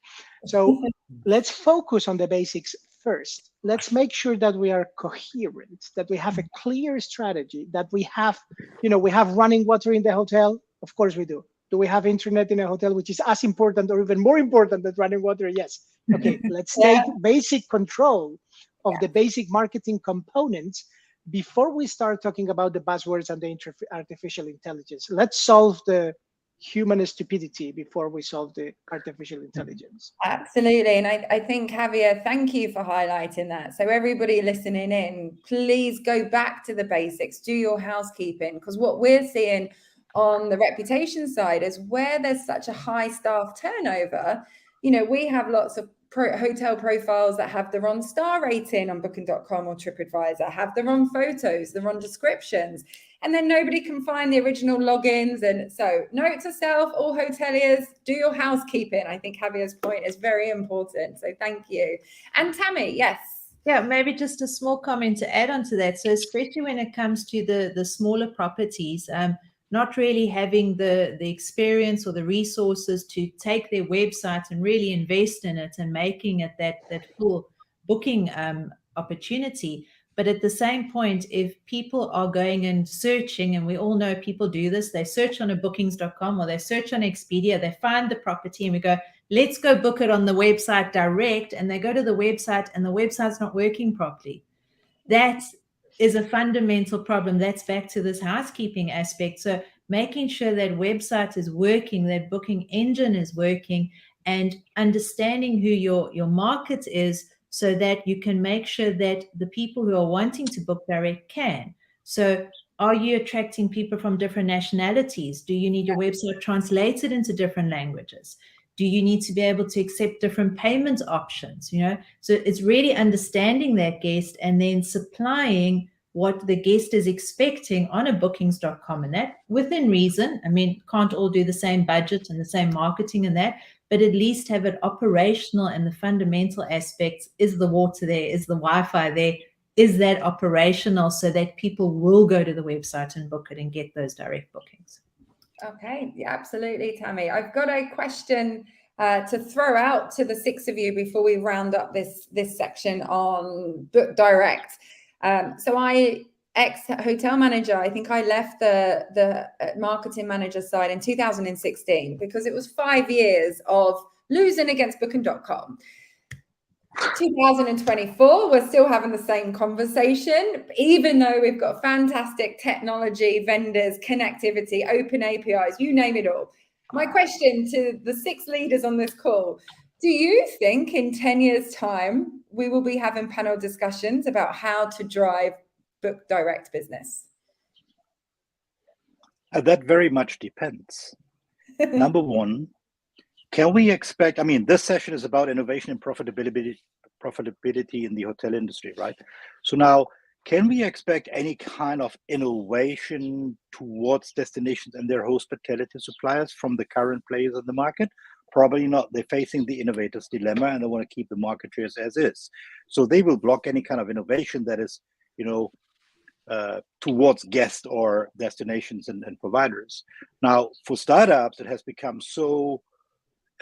So let's focus on the basics first. Let's make sure that we are coherent, that we have a clear strategy, that we have running water in the hotel. Of course we do. Do we have internet in a hotel, which is as important or even more important than running water? Yes. Okay, let's take basic control of the basic marketing components before we start talking about the buzzwords and the artificial intelligence. Let's solve the human stupidity before we solve the artificial intelligence. Absolutely. And I think, Javier, thank you for highlighting that. So everybody listening in, please go back to the basics, do your housekeeping, because what we're seeing on the reputation side is where there's such a high staff turnover, we have lots of hotel profiles that have the wrong star rating on booking.com or TripAdvisor, have the wrong photos, the wrong descriptions, and then nobody can find the original logins. And so note to self, all hoteliers, do your housekeeping. I think Javier's point is very important. So thank you. And Tammy, yes. Yeah, maybe just a small comment to add on to that. So especially when it comes to the smaller properties, not really having the experience or the resources to take their website and really invest in it and making it that full booking opportunity. But at the same point, if people are going and searching, and we all know people do this, they search on a bookings.com or they search on Expedia, they find the property and we go, let's go book it on the website direct. And they go to the website and the website's not working properly. That is a fundamental problem. That's back to this housekeeping aspect. So making sure that website is working, that booking engine is working, and understanding who your market is so that you can make sure that the people who are wanting to book direct can. So are you attracting people from different nationalities? Do you need your website translated into different languages? Do you need to be able to accept different payment options? So it's really understanding that guest and then supplying what the guest is expecting on a bookings.com, and that within reason. I mean, can't all do the same budget and the same marketing and that, but at least have it operational and the fundamental aspects. Is the water there? Is the Wi-Fi there? Is that operational so that people will go to the website and book it and get those direct bookings? Okay, yeah, absolutely, Tammy. I've got a question to throw out to the six of you before we round up this section on Book Direct. So I, ex-hotel manager, I think I left the marketing manager side in 2016 because it was 5 years of losing against Booking.com. 2024, we're still having the same conversation, even though we've got fantastic technology, vendors, connectivity, open APIs, you name it all. My question to the six leaders on this call, do you think in 10 years' time, we will be having panel discussions about how to drive Book Direct business? That very much depends. Number one, can we expect, this session is about innovation and profitability in the hotel industry, right? So now, can we expect any kind of innovation towards destinations and their hospitality suppliers from the current players in the market? Probably not. They're facing the innovator's dilemma and they want to keep the market shares as is. So they will block any kind of innovation that is, towards guests or destinations and providers. Now, for startups, it has become so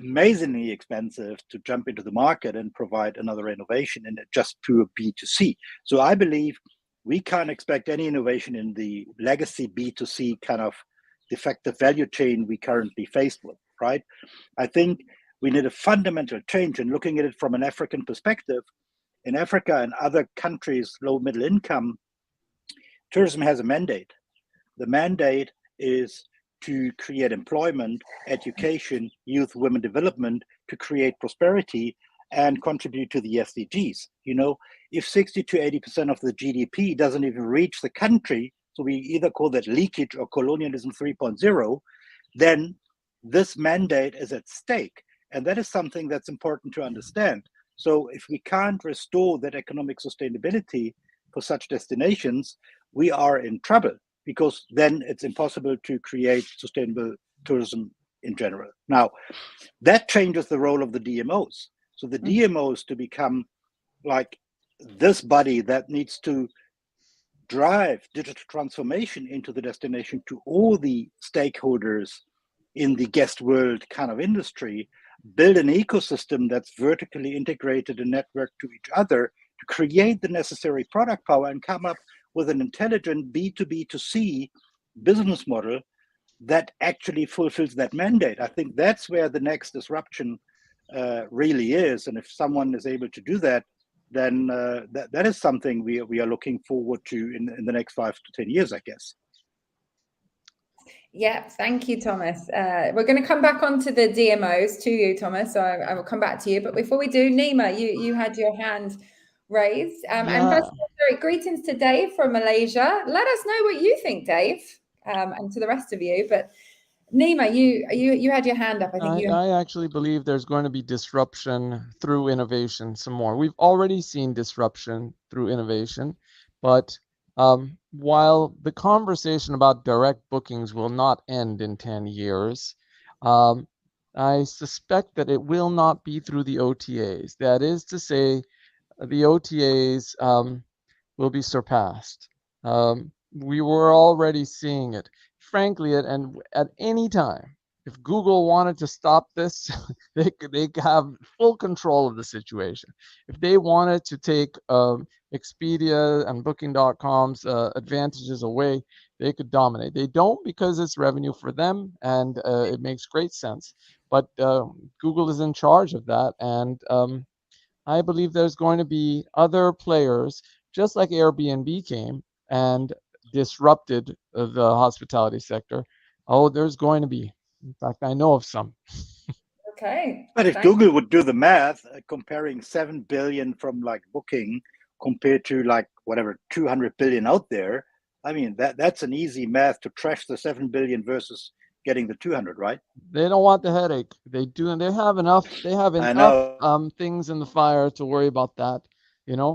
amazingly expensive to jump into the market and provide another innovation in just pure B2C. So I believe we can't expect any innovation in the legacy B2C kind of defective value chain we currently faced with, right? I think we need a fundamental change, and looking at it from an African perspective. In Africa and other countries, low middle income, tourism has a mandate. The mandate is to create employment, education, youth, women development, to create prosperity and contribute to the SDGs. If 60 to 80% of the GDP doesn't even reach the country, so we either call that leakage or colonialism 3.0, then this mandate is at stake. And that is something that's important to understand. So if we can't restore that economic sustainability for such destinations, we are in trouble, because then it's impossible to create sustainable tourism in general. Now, that changes the role of the DMOs. So the DMOs to become like this body that needs to drive digital transformation into the destination to all the stakeholders in the guest world kind of industry, build an ecosystem that's vertically integrated and networked to each other to create the necessary product power and come up with an intelligent B2B2C business model that actually fulfills that mandate. I think that's where the next disruption really is. And if someone is able to do that, then that is something we are looking forward to in the next 5 to 10 years, I guess. Yeah, thank you, Thomas. We're going to come back onto the DMOs to you, Thomas, so I will come back to you. But before we do, Nima, you had your hand raised. And first of all, sorry, greetings to Dave from Malaysia. Let us know what you think, Dave, and to the rest of you. But Nima, you had your hand up. I actually believe there's going to be disruption through innovation some more. We've already seen disruption through innovation, but while the conversation about direct bookings will not end in 10 years, I suspect that it will not be through the OTAs. That is to say, the OTAs will be surpassed. We were already seeing it. Frankly, at any time, if Google wanted to stop this, they could have full control of the situation. If they wanted to take Expedia and Booking.com's advantages away, they could dominate. They don't, because it's revenue for them, and it makes great sense. But Google is in charge of that, and I believe there's going to be other players, just like Airbnb came and disrupted the hospitality sector. Oh, there's going to be. In fact, I know of some. Okay. But if Google would do the math, comparing 7 billion from like Booking compared to like whatever 200 billion out there, I mean that's an easy math to trash the 7 billion versus getting the 200, right? They don't want the headache. They do, and they have enough. They have enough things in the fire to worry about that.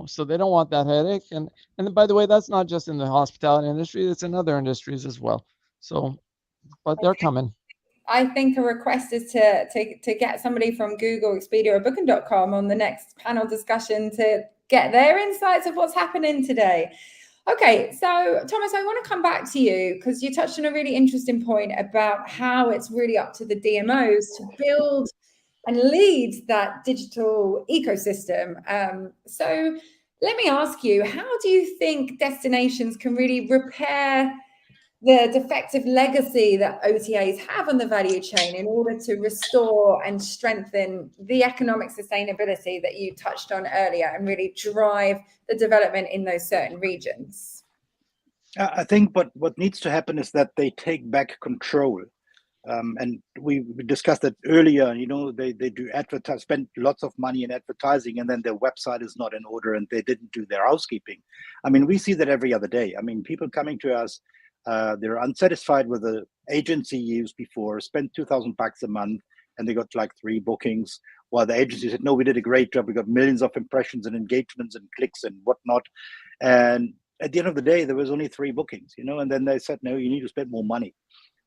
So they don't want that headache. And by the way, that's not just in the hospitality industry, it's in other industries as well. So, but they're coming. I think a request is to get somebody from Google, Expedia, or Booking.com on the next panel discussion to get their insights of what's happening today. Okay, so Thomas, I want to come back to you because you touched on a really interesting point about how it's really up to the DMOs to build and lead that digital ecosystem. So let me ask you, how do you think destinations can really repair the defective legacy that OTAs have on the value chain in order to restore and strengthen the economic sustainability that you touched on earlier and really drive the development in those certain regions? I think what needs to happen is that they take back control. And we discussed that earlier. They do spend lots of money in advertising, and then their website is not in order and they didn't do their housekeeping. I mean, we see that every other day. I mean, people coming to us, they're unsatisfied with the agency used before, spent $2,000 a month, and they got like 3 bookings, while the agency said, no, we did a great job. We got millions of impressions and engagements and clicks and whatnot. And at the end of the day, there was only 3 bookings, and then they said, no, you need to spend more money.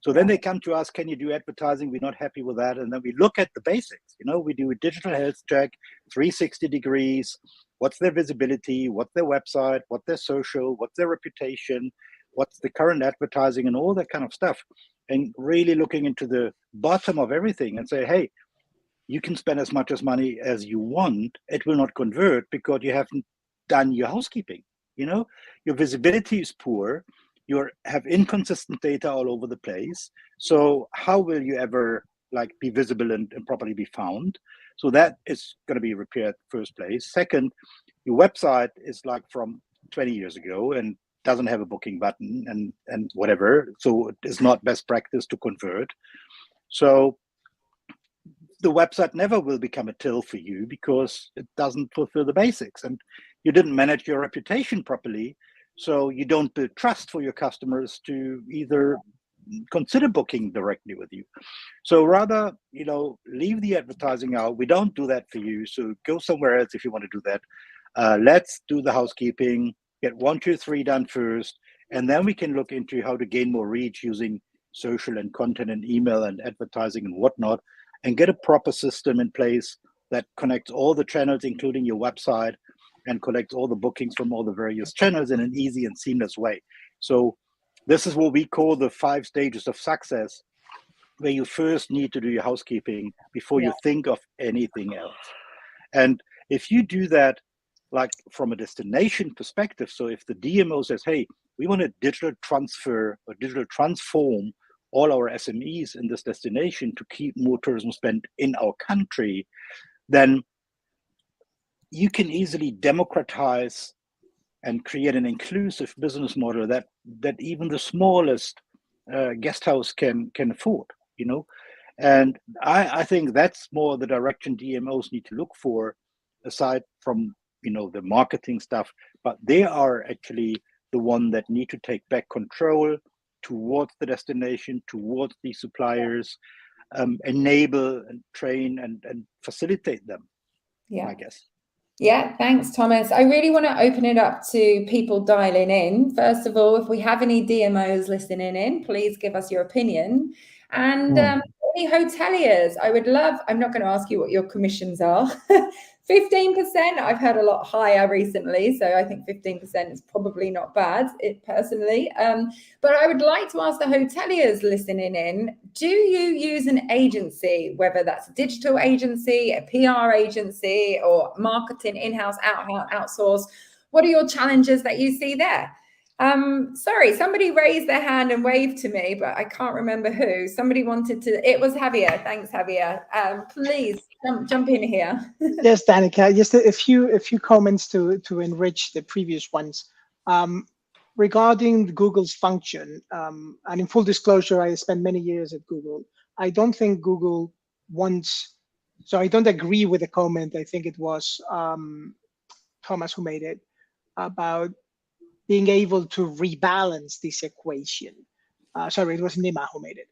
So then they come to us, can you do advertising? We're not happy with that. And then we look at the basics. We do a digital health check, 360 degrees. What's their visibility? What's their website? What's their social? What's their reputation? What's the current advertising and all that kind of stuff? And really looking into the bottom of everything and say, hey, you can spend as much money as you want. It will not convert because you haven't done your housekeeping. Your visibility is poor. You have inconsistent data all over the place. So how will you ever be visible and properly be found? So that is going to be repaired first place. Second, your website is from 20 years ago and doesn't have a booking button and whatever. So it's not best practice to convert. So the website never will become a till for you because it doesn't fulfill the basics. And you didn't manage your reputation properly. So you don't build trust for your customers to either consider booking directly with you. So rather, leave the advertising out. We don't do that for you. So go somewhere else if you want to do that. Let's do the housekeeping, get 1, 2, 3 done first, And then we can look into how to gain more reach using social and content and email and advertising and whatnot, and get a proper system in place that connects all the channels, including your website, and collects all the bookings from all the various channels in an easy and seamless way. So this is what we call the 5 stages of success, where you first need to do your housekeeping before you think of anything else. And if you do that, like from a destination perspective, so if the DMO says, hey, we want to digital transfer or digital transform all our SMEs in this destination to keep more tourism spend in our country, then you can easily democratize and create an inclusive business model that even the smallest guest house can afford, you know. And I think that's more the direction DMOs need to look for, aside from, you know, the marketing stuff. But they are actually the one that need to take back control towards the destination, towards the suppliers, enable and train and facilitate them, I guess. Yeah, thanks, Thomas. I really want to open it up to people dialing in. First of all, if we have any DMOs listening in, please give us your opinion. And any hoteliers, I would love, I'm not going to ask you what your commissions are. 15%, I've heard a lot higher recently, so I think 15% is probably not bad, personally. But I would like to ask the hoteliers listening in, do you use an agency, whether that's a digital agency, a PR agency, or marketing in-house, outsource? What are your challenges that you see there? Sorry, somebody raised their hand and waved to me, but I can't remember who. Somebody wanted to, it was Javier. Thanks, Javier. Please jump in here. Yes, Danica, just a few comments to enrich the previous ones. Regarding Google's function, and in full disclosure, I spent many years at Google. I don't think Google wants, so I don't agree with the comment, I think it was Thomas who made it, about being able to rebalance this equation. Sorry, it was Nima who made it.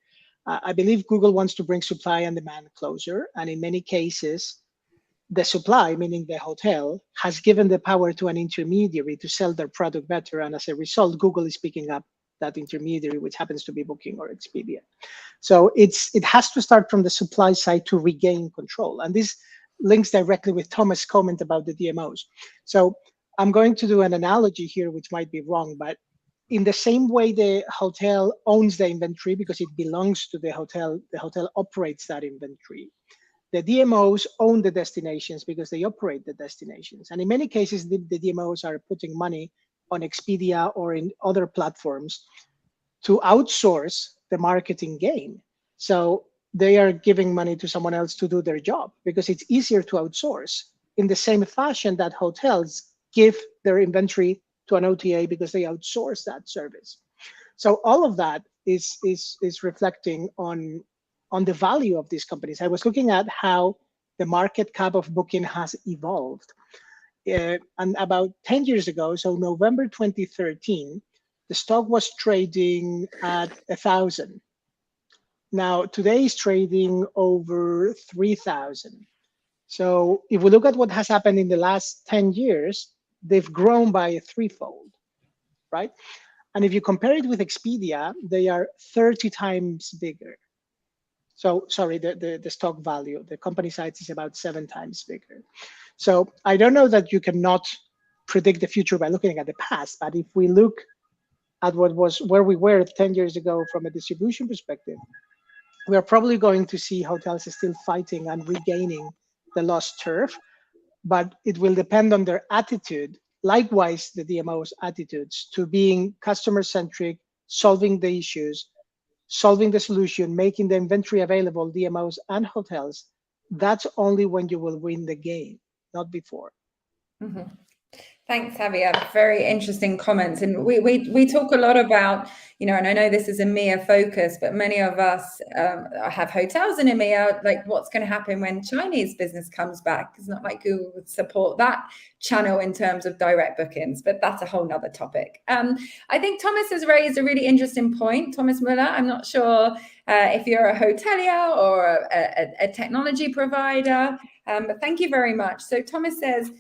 I believe Google wants to bring supply and demand closer, and in many cases, the supply, meaning the hotel, has given the power to an intermediary to sell their product better, and as a result, Google is picking up that intermediary, which happens to be Booking or Expedia. So it has to start from the supply side to regain control, and this links directly with Thomas' comment about the DMOs. So I'm going to do an analogy here, which might be wrong, but in the same way the hotel owns the inventory because it belongs to the hotel operates that inventory. The DMOs own the destinations because they operate the destinations. And in many cases, the DMOs are putting money on Expedia or in other platforms to outsource the marketing game. So they are giving money to someone else to do their job because it's easier to outsource, in the same fashion that hotels give their inventory to an OTA because they outsource that service. So all of that is reflecting on the value of these companies. I was looking at how the market cap of Booking has evolved. And about 10 years ago, so November 2013, the stock was trading at 1,000. Now, today is trading over 3,000. So if we look at what has happened in the last 10 years, they've grown by a threefold, right? And if you compare it with Expedia, they are 30 times bigger. So sorry, the stock value, the company size is about 7 times bigger. So I don't know that you cannot predict the future by looking at the past, but if we look at where we were 10 years ago from a distribution perspective, we are probably going to see hotels still fighting and regaining the lost turf, but it will depend on their attitude. Likewise, the DMO's attitudes to being customer-centric, solving the issues, solving the solution, making the inventory available, DMOs and hotels. That's only when you will win the game, not before. Mm-hmm. Thanks, Javier. Very interesting comments. And we talk a lot about, you know, and I know this is EMEA focus, but many of us have hotels in EMEA, like what's going to happen when Chinese business comes back? It's not like Google would support that channel in terms of direct bookings, but that's a whole nother topic. I think Thomas has raised a really interesting point. Thomas Muller, I'm not sure if you're a hotelier or a technology provider, but thank you very much. So Thomas says,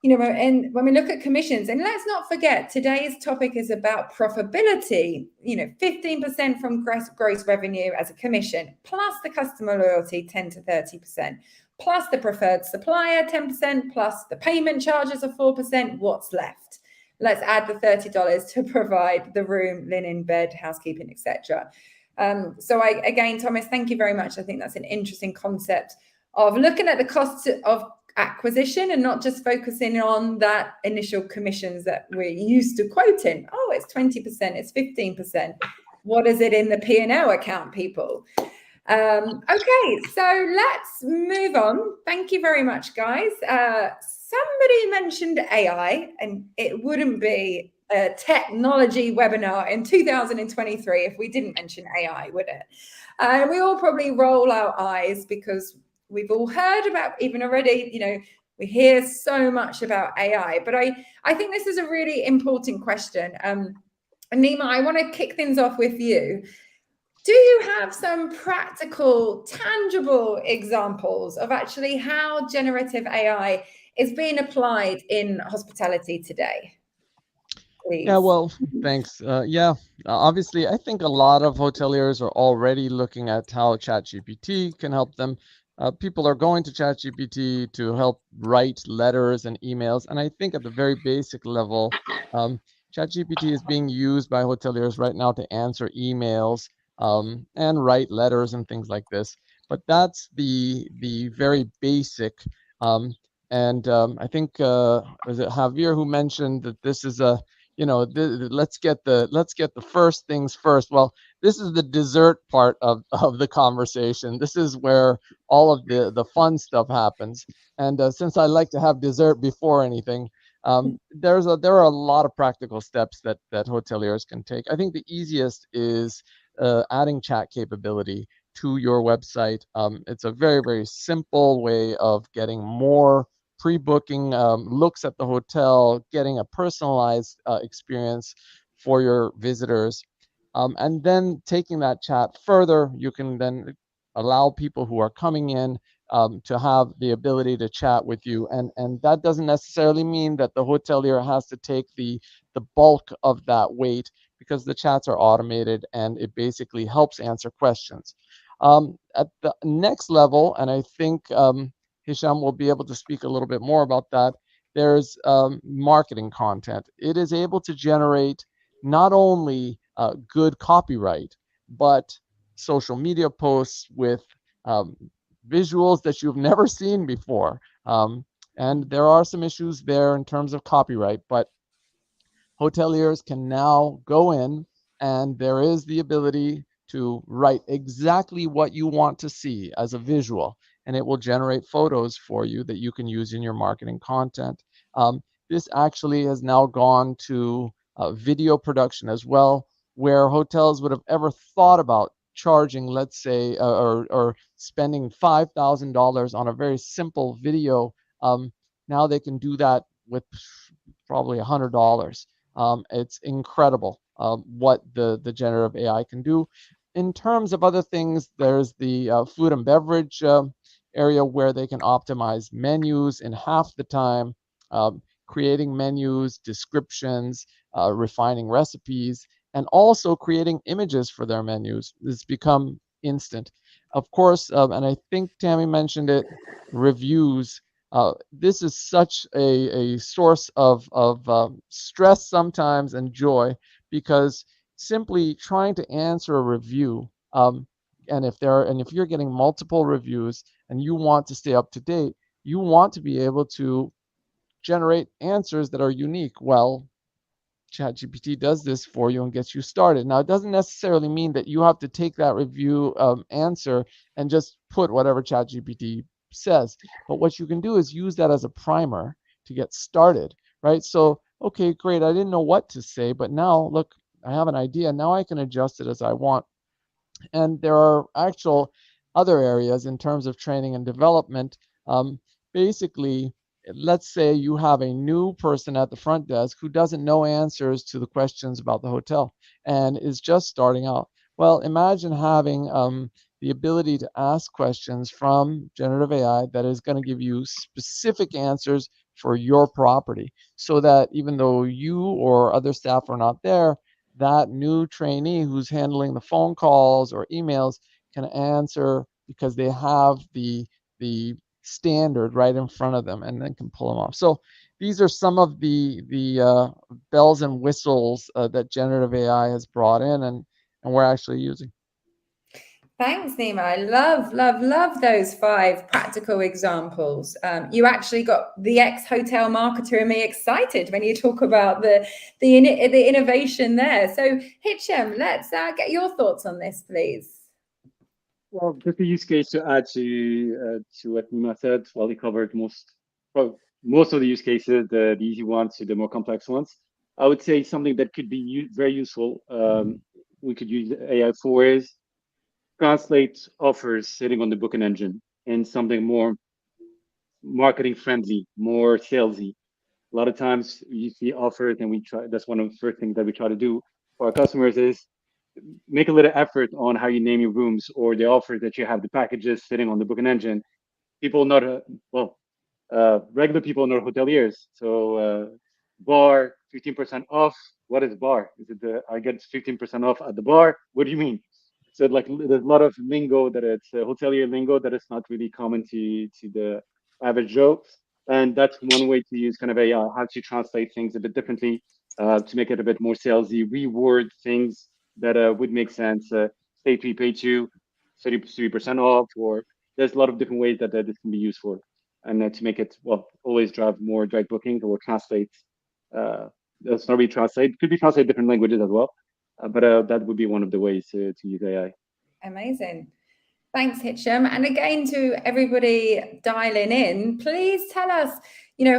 And when we look at commissions, and let's not forget, today's topic is about profitability, 15% from gross revenue as a commission, plus the customer loyalty, 10 to 30%, plus the preferred supplier, 10%, plus the payment charges of 4%. What's left? Let's add the $30 to provide the room, linen, bed, housekeeping, etc. Again, Thomas, thank you very much. I think that's an interesting concept of looking at the costs of acquisition and not just focusing on that initial commissions that we're used to quoting. Oh, it's 20%, it's 15%. What is it in the P&L account, people? Okay, so let's move on. Thank you very much, guys. Somebody mentioned AI, and it wouldn't be a technology webinar in 2023 if we didn't mention AI, would it? We all probably roll our eyes because we've all heard about, even already, we hear so much about AI, but I think this is a really important question. Nima, I want to kick things off with you. Do you have some practical, tangible examples of actually how generative AI is being applied in hospitality today? Please. Yeah, well, thanks. Obviously, I think a lot of hoteliers are already looking at how ChatGPT can help them. People are going to ChatGPT to help write letters and emails. And I think at the very basic level, ChatGPT is being used by hoteliers right now to answer emails and write letters and things like this. But that's the very basic. I think was it Javier who mentioned that this is a let's get the first things first. Well, this is the dessert part of the conversation. This is where all of the fun stuff happens. And since I like to have dessert before anything, there are a lot of practical steps that hoteliers can take. I think the easiest is adding chat capability to your website. It's a very, very simple way of getting more pre-booking looks at the hotel, getting a personalized experience for your visitors. And then taking that chat further, you can then allow people who are coming in to have the ability to chat with you. And that doesn't necessarily mean that the hotelier has to take the bulk of that weight, because the chats are automated and it basically helps answer questions. At the next level, and I think Hisham will be able to speak a little bit more about that, there's marketing content. It is able to generate not only good copyright, but social media posts with visuals that you've never seen before. And there are some issues there in terms of copyright, but hoteliers can now go in and there is the ability to write exactly what you want to see as a visual, and it will generate photos for you that you can use in your marketing content. This actually has now gone to video production as well, where hotels would have ever thought about charging, let's say, or spending $5,000 on a very simple video. Now they can do that with probably $100. It's incredible what the generative AI can do. In terms of other things, there's the food and beverage area where they can optimize menus in half the time, creating menus, descriptions, refining recipes, and also creating images for their menus. It's become instant. Of course, and I think Tammy mentioned it, reviews. This is such a source of stress sometimes and joy, because simply trying to answer a review, and if you're getting multiple reviews and you want to stay up to date, you want to be able to generate answers that are unique. Well, ChatGPT does this for you and gets you started. Now, it doesn't necessarily mean that you have to take that review answer and just put whatever ChatGPT says. But what you can do is use that as a primer to get started, right? So, okay, great. I didn't know what to say, but now look, I have an idea. Now I can adjust it as I want. And there are actual other areas in terms of training and development. Basically, let's say you have a new person at the front desk who doesn't know answers to the questions about the hotel and is just starting out. Well, imagine having the ability to ask questions from generative AI that is going to give you specific answers for your property, so that even though you or other staff are not there, that new trainee who's handling the phone calls or emails can answer because they have the standard right in front of them and then can pull them off. So these are some of the bells and whistles that generative AI has brought in, and we're actually using. Thanks, Nima. I love those 5 practical examples. You actually got the ex-hotel marketer in me excited when you talk about the innovation there. So Hitchem, let's get your thoughts on this, please. Well, just a use case to add to what Nima said. Well, he covered most of the use cases, the easy ones to the more complex ones. I would say something that could be very useful. We could use AI for is translate offers sitting on the booking engine in something more marketing friendly, more salesy. A lot of times you see offers, and we try. That's one of the first things that we try to do for our customers is make a little effort on how you name your rooms or the offers that you have, the packages sitting on the booking engine. People not regular people, not hoteliers. So bar 15% off. What is bar? Is it I get 15% off at the bar? What do you mean? So like there's a lot of lingo that it's hotelier lingo that is not really common to the average Joe. And that's one way to use kind of AI, how to translate things a bit differently to make it a bit more salesy, reword things that would make sense. Say 3 pay 2, 33% off, or there's a lot of different ways that this can be used for. And to make it, well, always drive more direct bookings or translate. That's not really translate, could be translate different languages as well. But that would be one of the ways to use AI. Amazing. Thanks, Hitchem. And again, to everybody dialing in, please tell us,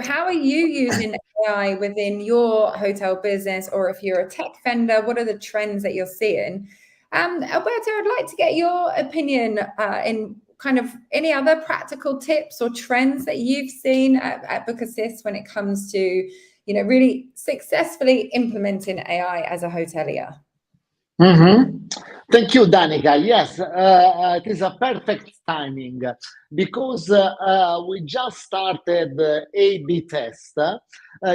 how are you using AI within your hotel business, or if you're a tech vendor, what are the trends that you're seeing? Alberto, I'd like to get your opinion in kind of any other practical tips or trends that you've seen at Book Assist when it comes to, really successfully implementing AI as a hotelier. Thank you, Danica. Yes, it is a perfect timing because we just started A/B test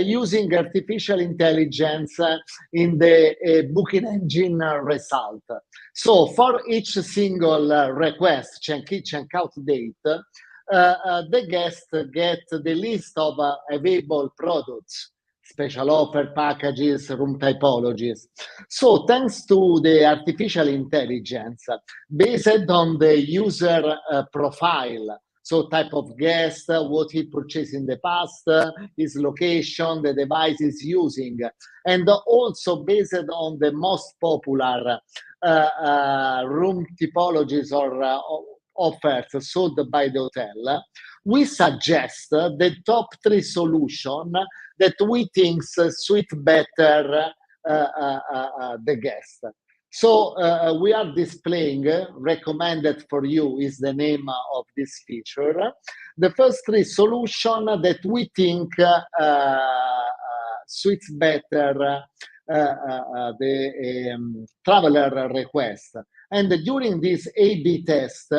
using artificial intelligence in the booking engine result. So for each single request, check-in, check-out date, the guest get the list of available products, special offer packages, room typologies. So thanks to the artificial intelligence, based on the user profile, so type of guest, what he purchased in the past, his location, the device he's using, and also based on the most popular room typologies or offers sold by the hotel, we suggest the top 3 solutions that we think suit better the guest. So we are displaying, recommended for you is the name of this feature. The first 3 solutions that we think suits better the traveler request. And during this A/B test,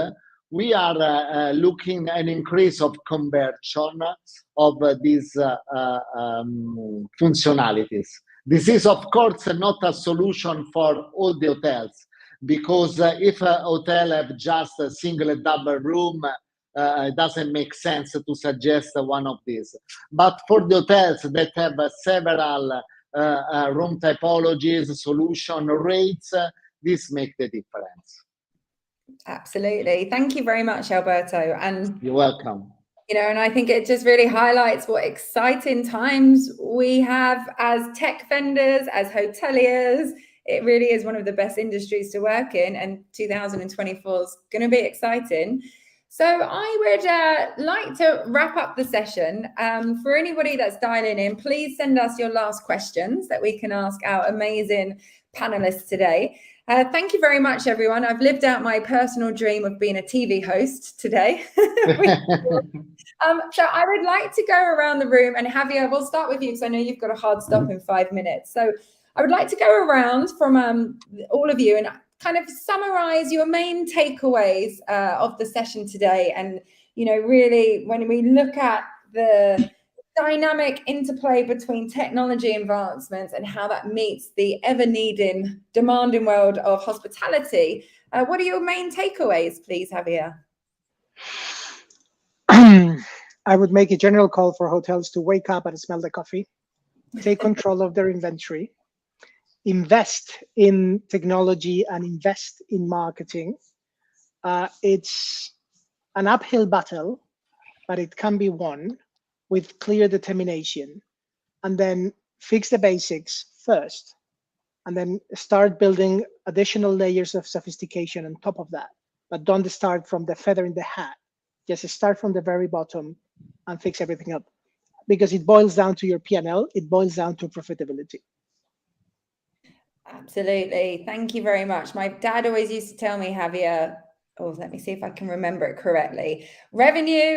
we are looking at an increase of conversion of these functionalities. This is, of course, not a solution for all the hotels, because if a hotel have just a single and double room, it doesn't make sense to suggest one of these. But for the hotels that have several room typologies, solution rates, this makes the difference. Absolutely. Thank you very much, Alberto. And you're welcome. And I think it just really highlights what exciting times we have as tech vendors, as hoteliers. It really is one of the best industries to work in, and 2024 is going to be exciting. So I would like to wrap up the session. For anybody that's dialing in, please send us your last questions that we can ask our amazing panelists today. Thank you very much, everyone. I've lived out my personal dream of being a TV host today. So I would like to go around the room, and Javier, we'll start with you because I know you've got a hard stop in 5 minutes. So I would like to go around from all of you and kind of summarize your main takeaways of the session today. And, really, when we look at the dynamic interplay between technology advancements and how that meets the ever-needing, demanding world of hospitality. What are your main takeaways, please, Javier? I would make a general call for hotels to wake up and smell the coffee, take control of their inventory, invest in technology and invest in marketing. It's an uphill battle, but it can be won with clear determination. And then fix the basics first, and then start building additional layers of sophistication on top of that. But don't start from the feather in the hat. Just start from the very bottom and fix everything up, because it boils down to your P&L. It boils down to profitability. Absolutely. Thank you very much. My dad always used to tell me, Javier, let me see if I can remember it correctly. Revenue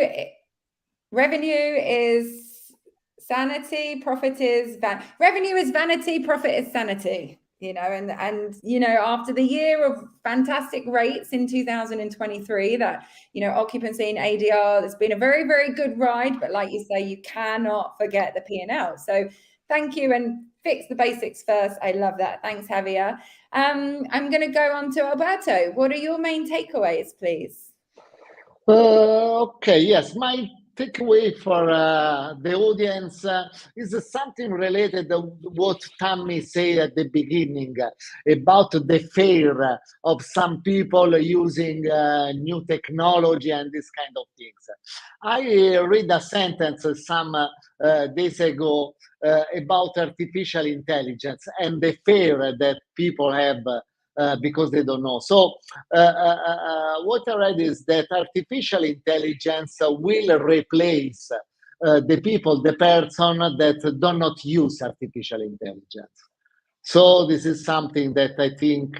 is sanity, revenue is vanity, profit is sanity. And after the year of fantastic rates in 2023, that occupancy and ADR, it's been a very, very good ride, but like you say, you cannot forget the P&L. So thank you, and fix the basics first. I love that. Thanks, Javier. I'm going to go on to Alberto. What are your main takeaways, please? Okay, yes, my takeaway for the audience is something related to what Tammy said at the beginning about the fear of some people using new technology and this kind of things. I read a sentence some days ago about artificial intelligence and the fear that people have because they don't know. So what I read is that artificial intelligence will replace the people, the person that do not use artificial intelligence. So this is something that I think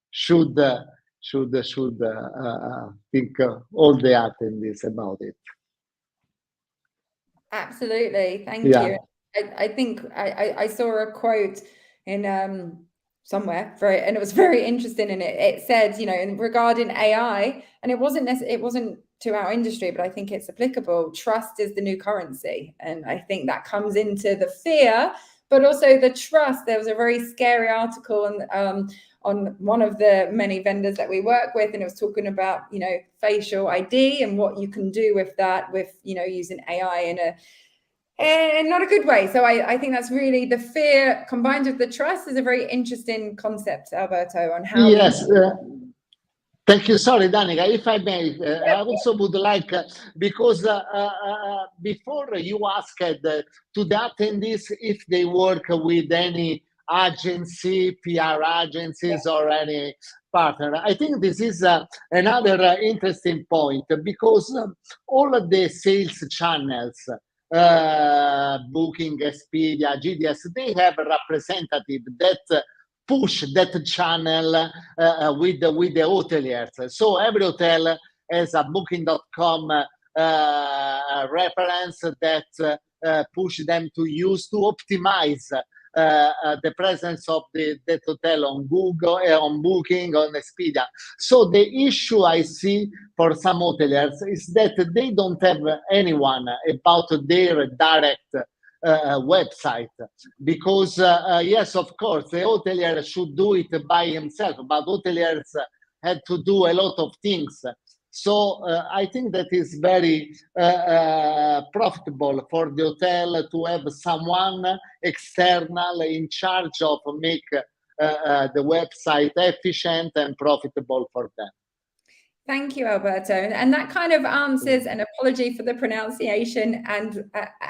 should think all the attendees about it. Absolutely. Thank you. I think I saw a quote in somewhere and it was very interesting, and it said, regarding AI, and it wasn't to our industry, but I think it's applicable. Trust is the new currency, and I think that comes into the fear, but also the trust. There was a very scary article on one of the many vendors that we work with, and it was talking about facial ID and what you can do with that, with using AI in not a good way. So I think that's really the fear combined with the trust is a very interesting concept, Alberto, on how. Yes. Thank you. Sorry, Danica, if I may, I also would like, because before you asked to the attendees if they work with any agency, PR agencies, or any partner. I think this is another interesting point, because all of the sales channels, Booking, Expedia, GDS, they have a representative that push that channel with the hoteliers. So every hotel has a Booking.com reference that push them to use to optimize the presence of that hotel on Google, on Booking, on Expedia. So the issue I see for some hoteliers is that they don't have anyone about their direct website, because yes, of course, the hotelier should do it by himself, but hoteliers had to do a lot of things. So I think that is very profitable for the hotel to have someone external in charge of make the website efficient and profitable for them. Thank you, Alberto. And that kind of answers, an apology for the pronunciation, and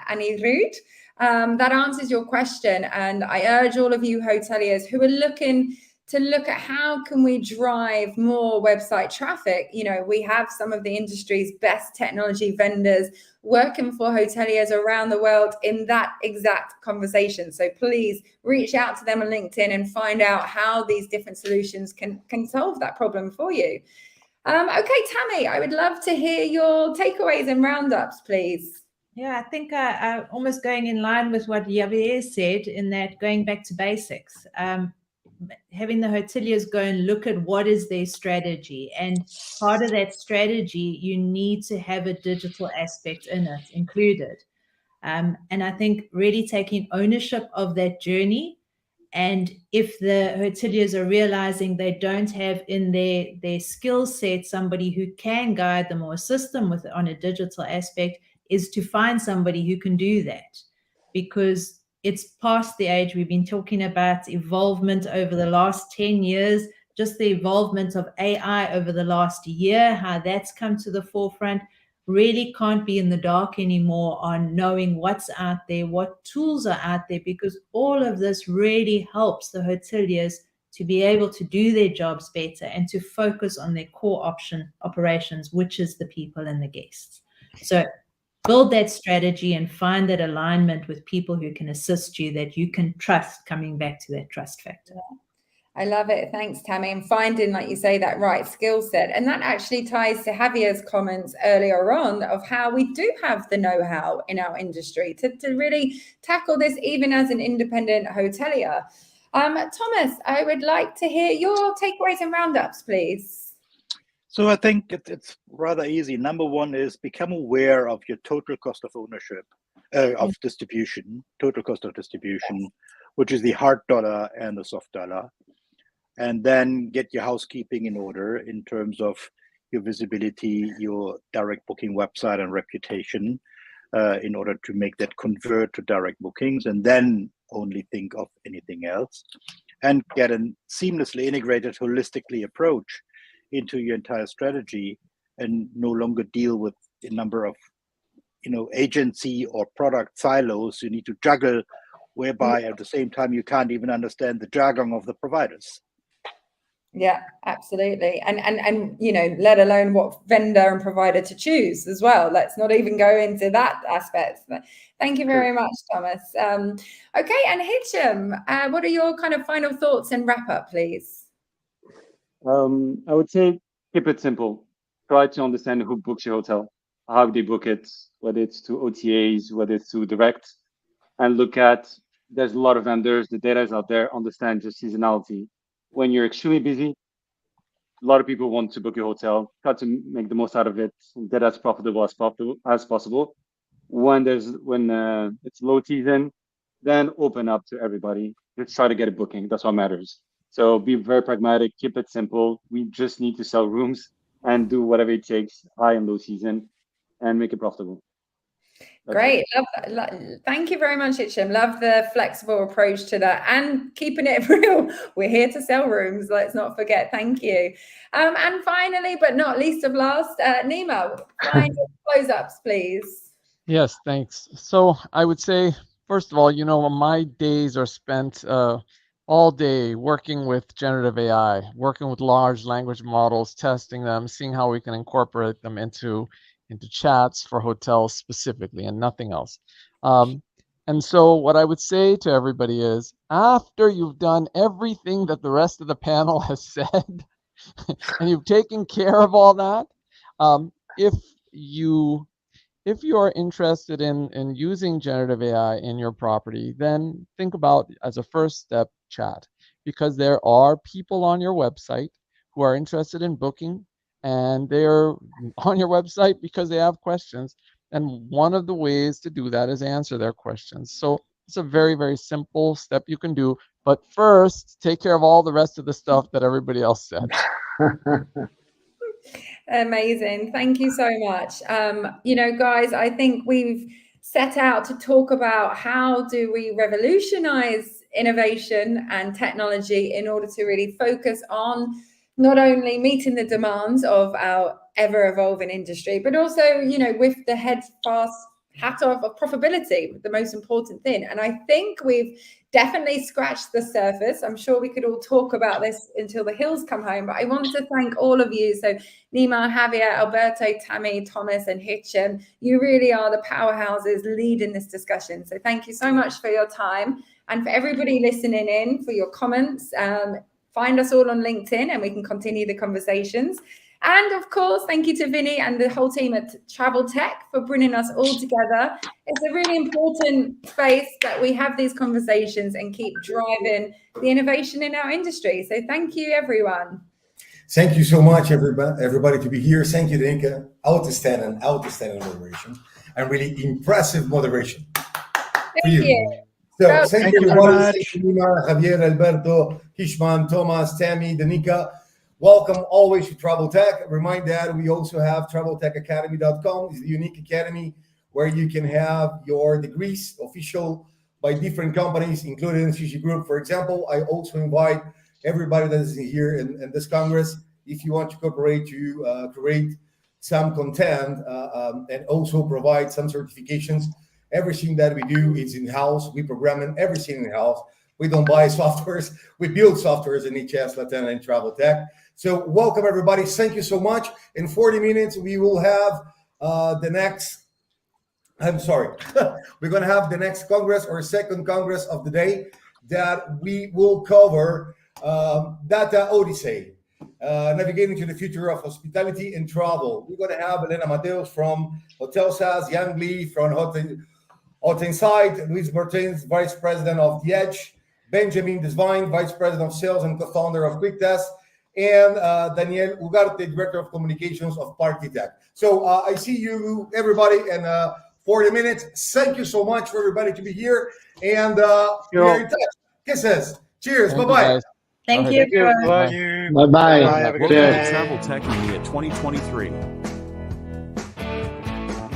Anirudh, that answers your question. And I urge all of you hoteliers who are looking to look at how can we drive more website traffic. We have some of the industry's best technology vendors working for hoteliers around the world in that exact conversation. So please reach out to them on LinkedIn and find out how these different solutions can solve that problem for you. Okay, Tammy, I would love to hear your takeaways and roundups, please. Yeah, I think almost going in line with what Javier said, in that going back to basics. having the hoteliers go and look at what is their strategy. And part of that strategy, you need to have a digital aspect in it included. And I think really taking ownership of that journey. And if the hoteliers are realizing they don't have in their skill set somebody who can guide them or assist them with on a digital aspect, is to find somebody who can do that. Because it's past the age. We've been talking about evolvement over the last 10 years, just the evolvement of AI over the last year, how that's come to the forefront. Really can't be in the dark anymore on knowing what's out there, what tools are out there, because all of this really helps the hoteliers to be able to do their jobs better and to focus on their core operations, which is the people and the guests. So build that strategy and find that alignment with people who can assist you, that you can trust, coming back to that trust factor. I love it. Thanks, Tammy. And finding, like you say, that right skill set. And that actually ties to Javier's comments earlier on of how we do have the know-how in our industry to really tackle this, even as an independent hotelier. Thomas, I would like to hear your takeaways and roundups, please. So I think it's rather easy. Number one is become aware of your total cost of ownership, of distribution, total cost of distribution, which is the hard dollar and the soft dollar. And then get your housekeeping in order in terms of your visibility, your direct booking website and reputation, in order to make that convert to direct bookings, and then only think of anything else. And get a seamlessly integrated, holistically approach into your entire strategy, and no longer deal with a number of agency or product silos you need to juggle, whereby at the same time you can't even understand the jargon of the providers. Yeah, absolutely. And let alone what vendor and provider to choose as well. Let's not even go into that aspect. Thank you very much, Thomas. Okay, and Hitchem, what are your kind of final thoughts and wrap up, please? I would say keep it simple. Try to understand who books your hotel, how they book it, whether it's to OTAs, whether it's to direct, and look at, there's a lot of vendors, the data is out there, understand just seasonality. When you're extremely busy, a lot of people want to book your hotel. Try to make the most out of it, get as profitable as possible. When it's low season, then open up to everybody. Let's try to get a booking. That's what matters. So be very pragmatic, keep it simple. We just need to sell rooms and do whatever it takes, high and low season, and make it profitable. Great. Love, thank you very much, Hitchem. Love the flexible approach to that and keeping it real. We're here to sell rooms. Let's not forget. Thank you. And finally, but not least of last, Nima, final close-ups, please. Yes, thanks. So I would say, first of all, my days are spent all day working with generative AI, working with large language models, testing them, seeing how we can incorporate them into chats for hotels specifically and nothing else. And so what I would say to everybody is, after you've done everything that the rest of the panel has said, and you've taken care of all that, if you are interested in using generative AI in your property, then think about, as a first step, chat, because there are people on your website who are interested in booking, and they're on your website because they have questions. And one of the ways to do that is answer their questions. So it's a very, very simple step you can do. But first, take care of all the rest of the stuff that everybody else said. Amazing. Thank you so much. Guys, I think we've set out to talk about how do we revolutionize innovation and technology in order to really focus on not only meeting the demands of our ever-evolving industry, but also, with the hat of profitability, the most important thing. And I think we've definitely scratched the surface. I'm sure we could all talk about this until the hills come home, but I want to thank all of you. So Nima, Javier, Alberto, Tammy, Thomas, and Hitchem, you really are the powerhouses leading this discussion. So thank you so much for your time, and for everybody listening in, for your comments. Find us all on LinkedIn and we can continue the conversations. And of course, thank you to Vinny and the whole team at Travel Tech for bringing us all together. It's a really important space that we have these conversations and keep driving the innovation in our industry. So thank you, everyone. Thank you so much, everybody, to be here. Thank you, Danica. Outstanding moderation, and really impressive moderation. Thank you. So thank you very much. Nima, Javier, Alberto, Hishman, Thomas, Tammy, Danica. Welcome always to Travel Tech. Remind that we also have traveltechacademy.com. It's the unique academy where you can have your degrees official by different companies, including CG Group, for example. I also invite everybody that is here in this Congress, if you want to cooperate to create some content and also provide some certifications. Everything that we do is in-house. We program everything in-house. We don't buy softwares. We build softwares in EHS, Latin, and Travel Tech. So welcome, everybody. Thank you so much. In 40 minutes, we will have we're going to have the next Congress or second Congress of the day that we will cover Data Odyssey, navigating to the future of hospitality and travel. We're going to have Elena Mateos from Hotel SAS, Yang Li from Hot Insight, Luis Martins, Vice President of The Edge, Benjamin Desvine, Vice President of Sales and co-founder of QuickTest, and Daniel Ugarte, Director of Communications of Party Tech. So I see you, everybody, in 40 minutes. Thank you so much for everybody to be here, and we are in touch. Kisses. Cheers. Bye-bye. Thank you. Bye-bye. Bye-bye. Have a good Welcome day. to Travel Tech EMEA 2023,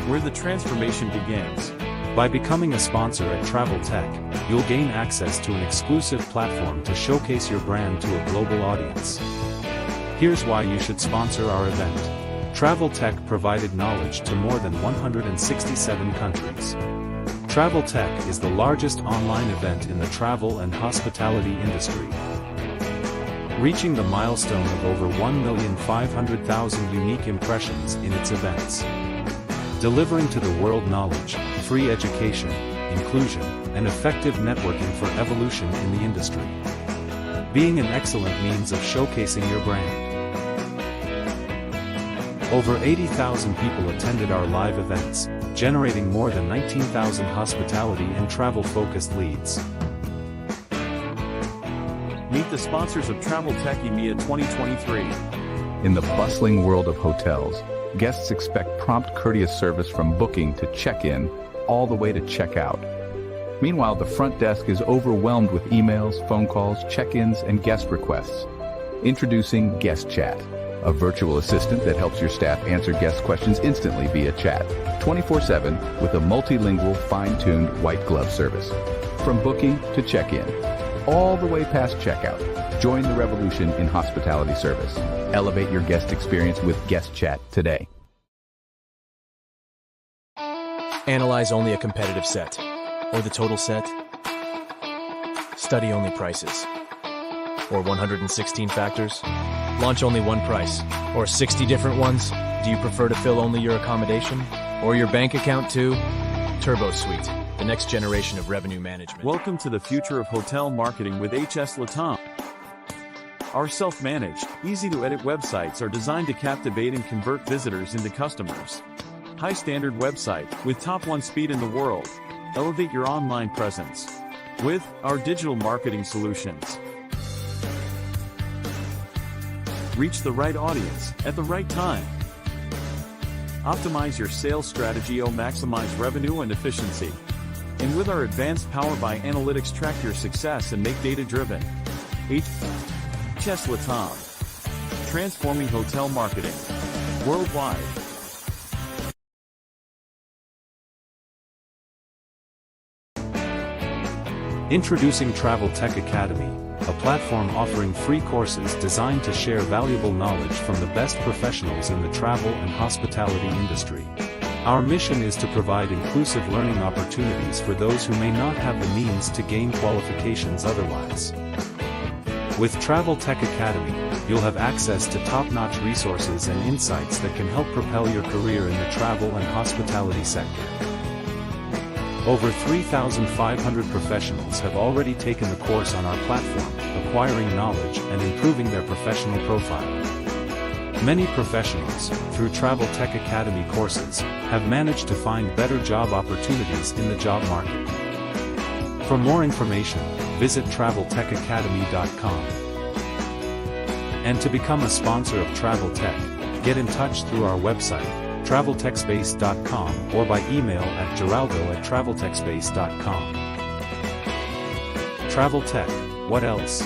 where the transformation begins. By becoming a sponsor at Travel Tech, you'll gain access to an exclusive platform to showcase your brand to a global audience. Here's why you should sponsor our event. Travel Tech provided knowledge to more than 167 countries. Travel Tech is the largest online event in the travel and hospitality industry, reaching the milestone of over 1,500,000 unique impressions in its events. Delivering to the world knowledge, free education, inclusion, and effective networking for evolution in the industry. Being an excellent means of showcasing your brand. Over 80,000 people attended our live events, generating more than 19,000 hospitality and travel-focused leads. Meet the sponsors of Travel Tech EMEA 2023. In the bustling world of hotels, guests expect prompt, courteous service from booking to check-in, all the way to check-out. Meanwhile, the front desk is overwhelmed with emails, phone calls, check-ins, and guest requests. Introducing Guest Chat, a virtual assistant that helps your staff answer guest questions instantly via chat, 24/7, with a multilingual, fine-tuned white glove service. From booking to check-in, all the way past checkout. Join the revolution in hospitality service. Elevate your guest experience with Guest Chat today. Analyze only a competitive set, or the total set. Study only prices, or 116 factors. Launch only one price, or 60 different ones. Do you prefer to fill only your accommodation, or your bank account too? Turbo Suite, the next generation of revenue management. Welcome to the future of hotel marketing with HS Latam. Our self-managed, easy-to-edit websites are designed to captivate and convert visitors into customers. High-standard website with top 1 speed in the world. Elevate your online presence with our digital marketing solutions. Reach the right audience at the right time. Optimize your sales strategy to maximize revenue and efficiency. And with our advanced Power by Analytics, track your success and make data-driven. HS Latam. Transforming hotel marketing worldwide. Introducing Travel Tech Academy, a platform offering free courses designed to share valuable knowledge from the best professionals in the travel and hospitality industry. Our mission is to provide inclusive learning opportunities for those who may not have the means to gain qualifications otherwise. With Travel Tech Academy, you'll have access to top-notch resources and insights that can help propel your career in the travel and hospitality sector. Over 3,500 professionals have already taken the course on our platform, acquiring knowledge and improving their professional profile. Many professionals, through Travel Tech Academy courses, have managed to find better job opportunities in the job market. For more information, visit traveltechacademy.com. And to become a sponsor of Travel Tech, get in touch through our website, traveltechspace.com, or by email at geraldo@traveltechspace.com. Travel Tech, what else?